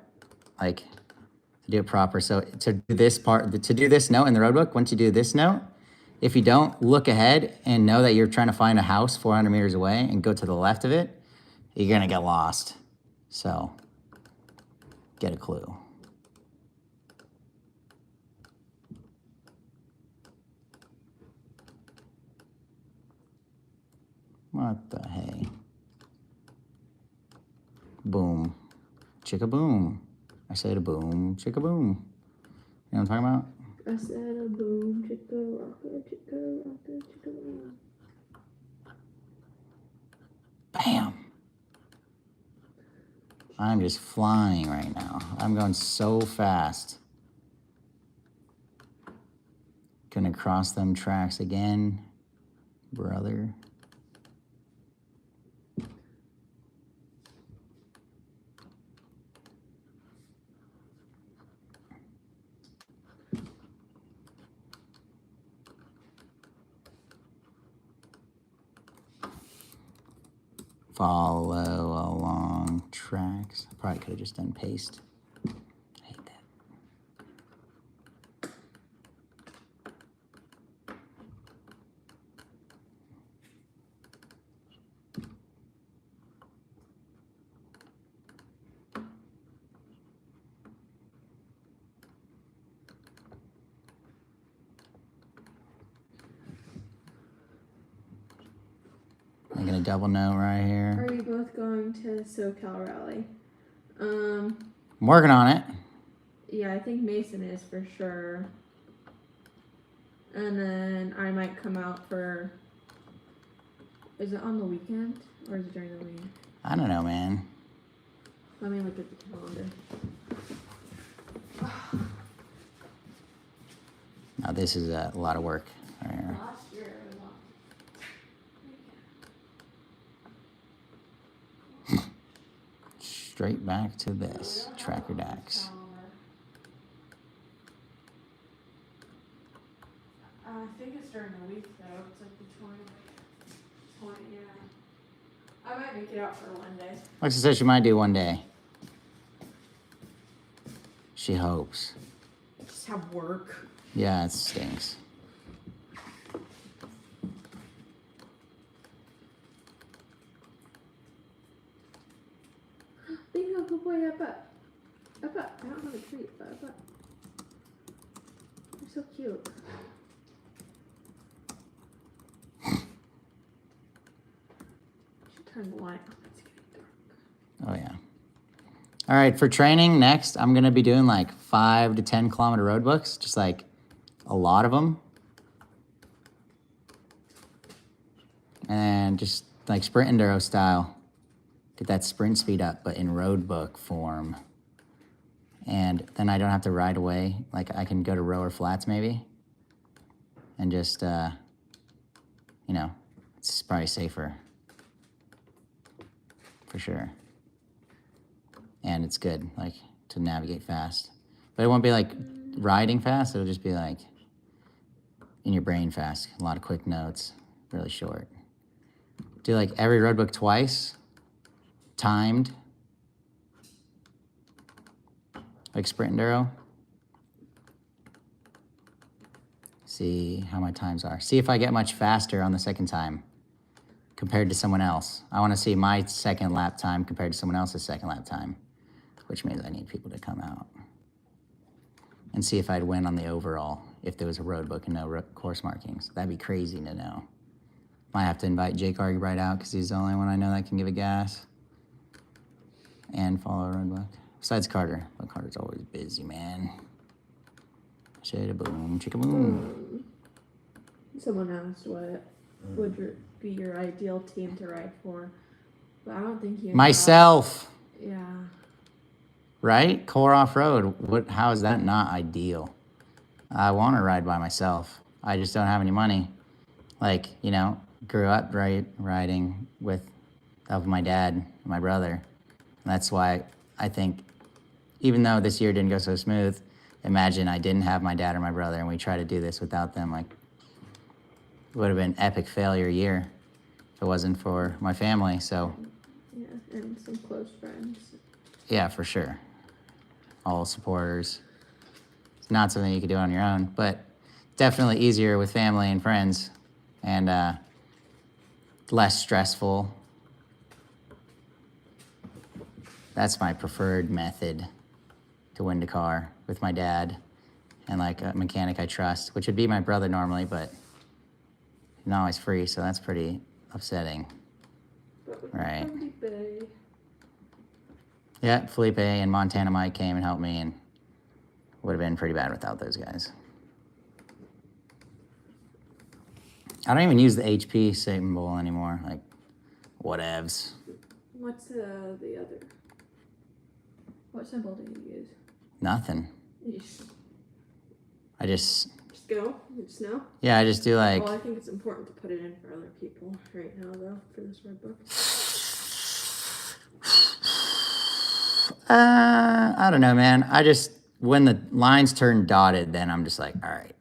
like, to do it proper. So to do this part, to do this note in the road book, once you do this note, if you don't look ahead and know that you're trying to find a house 400 meters away and go to the left of it, you're gonna get lost. So get a clue. What the hey? Boom. Chicka boom. I said a boom, chicka boom. You know what I'm talking about? I said a boom, chicka, rocka, chicka, rocka, chicka, boom. Bam. I'm just flying right now. I'm going so fast. Gonna cross them tracks again, brother. Follow along tracks. I probably could have just done paste. I hate that. I'm gonna double note right here. Are you both going to SoCal Rally? I'm working on it. Yeah, I think Mason is for sure. And then I might come out for. Is it on the weekend or is it during the week? I don't know, man. Let me look at the calendar. Now this is a lot of work. There. Last year it was on. Straight back to this. Tracker Dax. I think it's during the week though. It's like the 20, yeah. I might make it out for one day. Alexa says she might do one day. She hopes. Just have work. Yeah, it stinks. Bingo, good boy, up. I don't have a treat, but up. You're so cute. Should turn the light on. It's getting dark. Oh, yeah. All right, for training, next, I'm going to be doing like 5 to 10 kilometer road books, just like a lot of them. And just like sprint enduro style. Get that sprint speed up, but in road book form. And then I don't have to ride away. Like I can go to rower flats maybe. And just, you know, it's probably safer. For sure. And it's good, like, to navigate fast. But it won't be like riding fast. It'll just be like in your brain fast. A lot of quick notes, really short. Do like every road book twice. Timed, like sprint enduro. See how my times are. See if I get much faster on the second time compared to someone else. I want to see my second lap time compared to someone else's second lap time, which means I need people to come out and see if I'd win on the overall if there was a road book and no course markings. That'd be crazy to know. Might have to invite Jake Argybright out because he's the only one I know that can give a gas. And follow a road book. Besides Carter. But Carter's always busy, man. Shada boom, chicka boom. Someone asked what would be your ideal team to ride for. But I don't think you Myself. Yeah. Right? Core off-road. How is that not ideal? I want to ride by myself. I just don't have any money. Like, you know, grew up riding with help of my dad and my brother. That's why I think, even though this year didn't go so smooth, imagine I didn't have my dad or my brother and we tried to do this without them. Like, it would have been an epic failure year if it wasn't for my family. So, Yeah, and some close friends. yeah, for sure. All supporters. It's not something you could do on your own, but definitely easier with family and friends and less stressful. That's my preferred method to win Dakar, with my dad and like a mechanic I trust, which would be my brother normally, but he's not always free, so that's pretty upsetting. Right. Felipe. Yeah, Felipe and Montana Mike came and helped me, and would have been pretty bad without those guys. I don't even use the HP symbol anymore, like whatevs. What's the other? What symbol do you use? Nothing. You I just go? You just know? Yeah, I just do like... Well, I think it's important to put it in for other people right now, though, for this red book. I don't know, man. I just, when the lines turn dotted, then I'm just like, all right,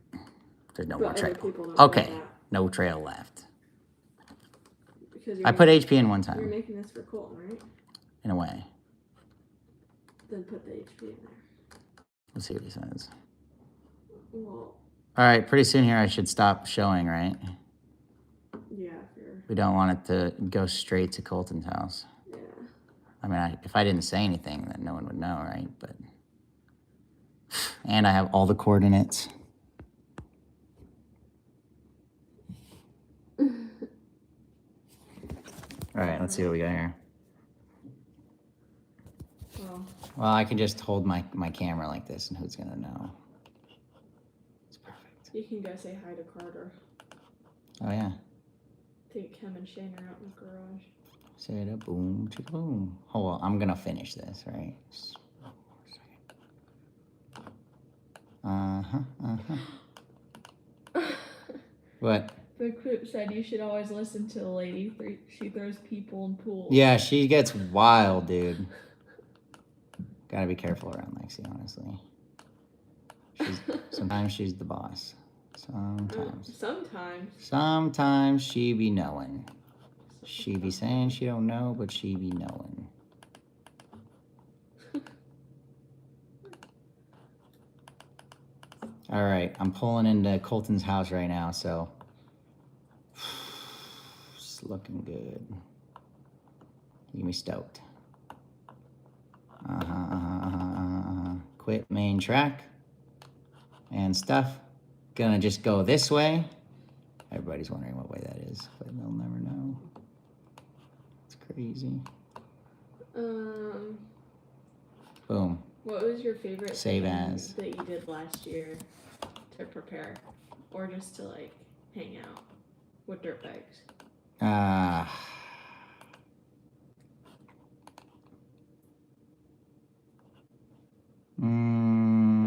there's no more But trail. other people don't Okay, know that. no trail left. Because I put HP in one You're time, making this for Colton, right? in a way. Then put the HP in there. Let's see what he says. Well, All right, pretty soon here I should stop showing, right? yeah, if you're... We don't want it to go straight to Colton's house. Yeah. I mean, if I didn't say anything, then no one would know, right? But, and I have all the coordinates. All right, let's see what we got here. Well, I can just hold my camera like this, and who's gonna know? It's perfect. You can go say hi to Carter. Oh yeah. Take him and Shane are out in the garage. Say it up, boom, chicka boom. Hold on, I'm gonna finish this, right? What? The clip said you should always listen to the lady. She throws people in pools. Yeah, she gets wild, dude. Gotta be careful around Lexi, honestly. Sometimes she's the boss. Sometimes. Sometimes she be knowing. She be saying she don't know, but she be knowing. All right, I'm pulling into Colton's house right now, so it's looking good. You can be stoked. Quit main track and stuff. Gonna just go this way. Everybody's wondering what way that is, but they'll never know. It's crazy. Boom. What was your favorite Save thing as. that you did last year to prepare, or just to like hang out with dirt bikes? I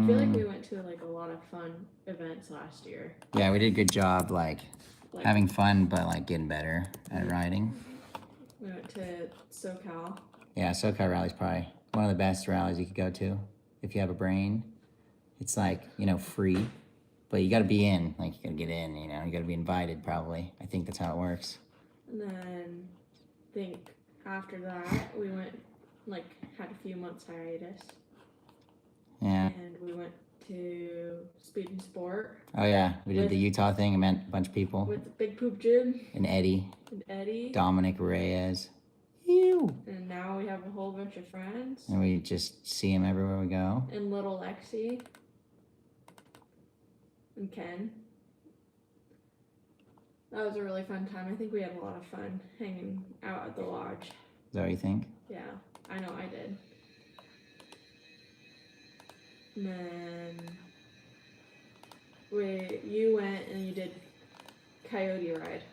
feel like we went to like a lot of fun events last year. Yeah, we did a good job, like having fun, but like getting better at riding. We went to SoCal. Yeah, SoCal Rally's probably one of the best rallies you could go to if you have a brain. It's like, you know, free, but you got to be in. Like, you got to get in, you know. You got to be invited, probably. I think that's how it works. And then I think after that, we went, like, had a few months hiatus. Yeah. And we went to Speed and Sport. Oh, yeah. We did the Utah thing. It meant a bunch of people. With Big Poop Jim. And Eddie. Dominic Reyes. Ew. And now we have a whole bunch of friends. And we just see him everywhere we go. And little Lexi. And Ken. That was a really fun time. I think we had a lot of fun hanging out at the lodge. Is that what you think? Yeah, I know I did. And then you went and you did Coyote Ride.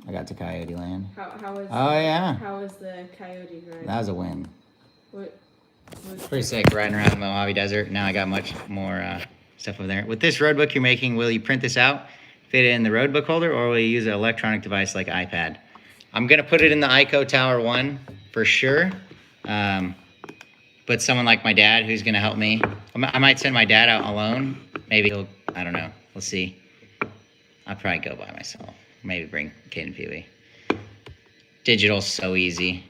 I got to Coyote Land. How was? Oh, yeah. How was the Coyote Ride? That was a win. What? Pretty sick riding around the Mojave Desert. Now I got much more stuff over there. With this roadbook you're making, will you print this out, fit it in the roadbook holder, or will you use an electronic device like iPad? I'm going to put it in the ICO Tower 1 for sure. But someone like my dad who's going to help me, I might send my dad out alone. Maybe he'll, I don't know. We'll see. I'll probably go by myself. Maybe bring Kate and Pee-wee. Digital's so easy.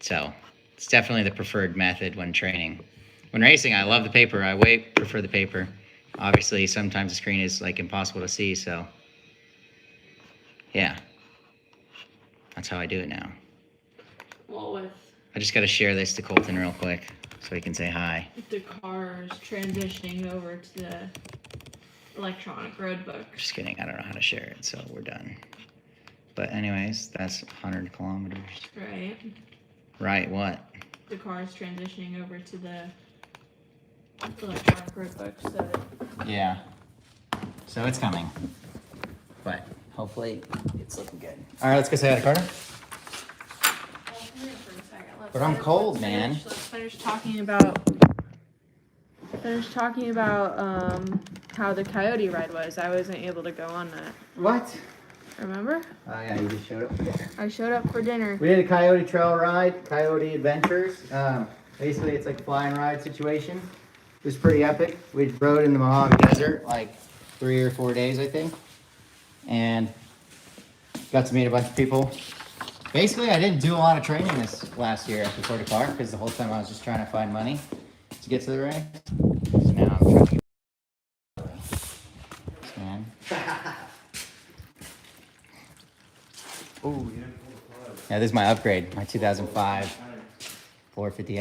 So it's definitely the preferred method when training. When racing, I love the paper. I way prefer the paper. Obviously, sometimes the screen is like impossible to see, so yeah. That's how I do it now. Well, I just got to share this to Colton real quick so he can say hi. the cars transitioning over to the electronic roadbook. Just kidding. I don't know how to share it, so we're done. But anyways, that's 100 kilometers. Right. Right, what? The car's transitioning over to the electronic roadbook, so... Yeah. So it's coming. But hopefully it's looking good. All right, let's go say hi to Carter. But I'm cold, man. Let's finish talking about how the Coyote Ride was. I wasn't able to go on that. What? Remember? Oh, yeah, you just showed up for dinner. I showed up for dinner. We did a Coyote Trail ride, Coyote Adventures. Basically, it's like a fly and ride situation. It was pretty epic. We rode in the Mojave Desert like 3 or 4 days, I think. And got to meet a bunch of people. Basically, I didn't do a lot of training this last year at the Florida Car because the whole time I was just trying to find money to get to the race. So now I'm trying to get man. Oh, yeah. Yeah, this is my upgrade, my 2005 450.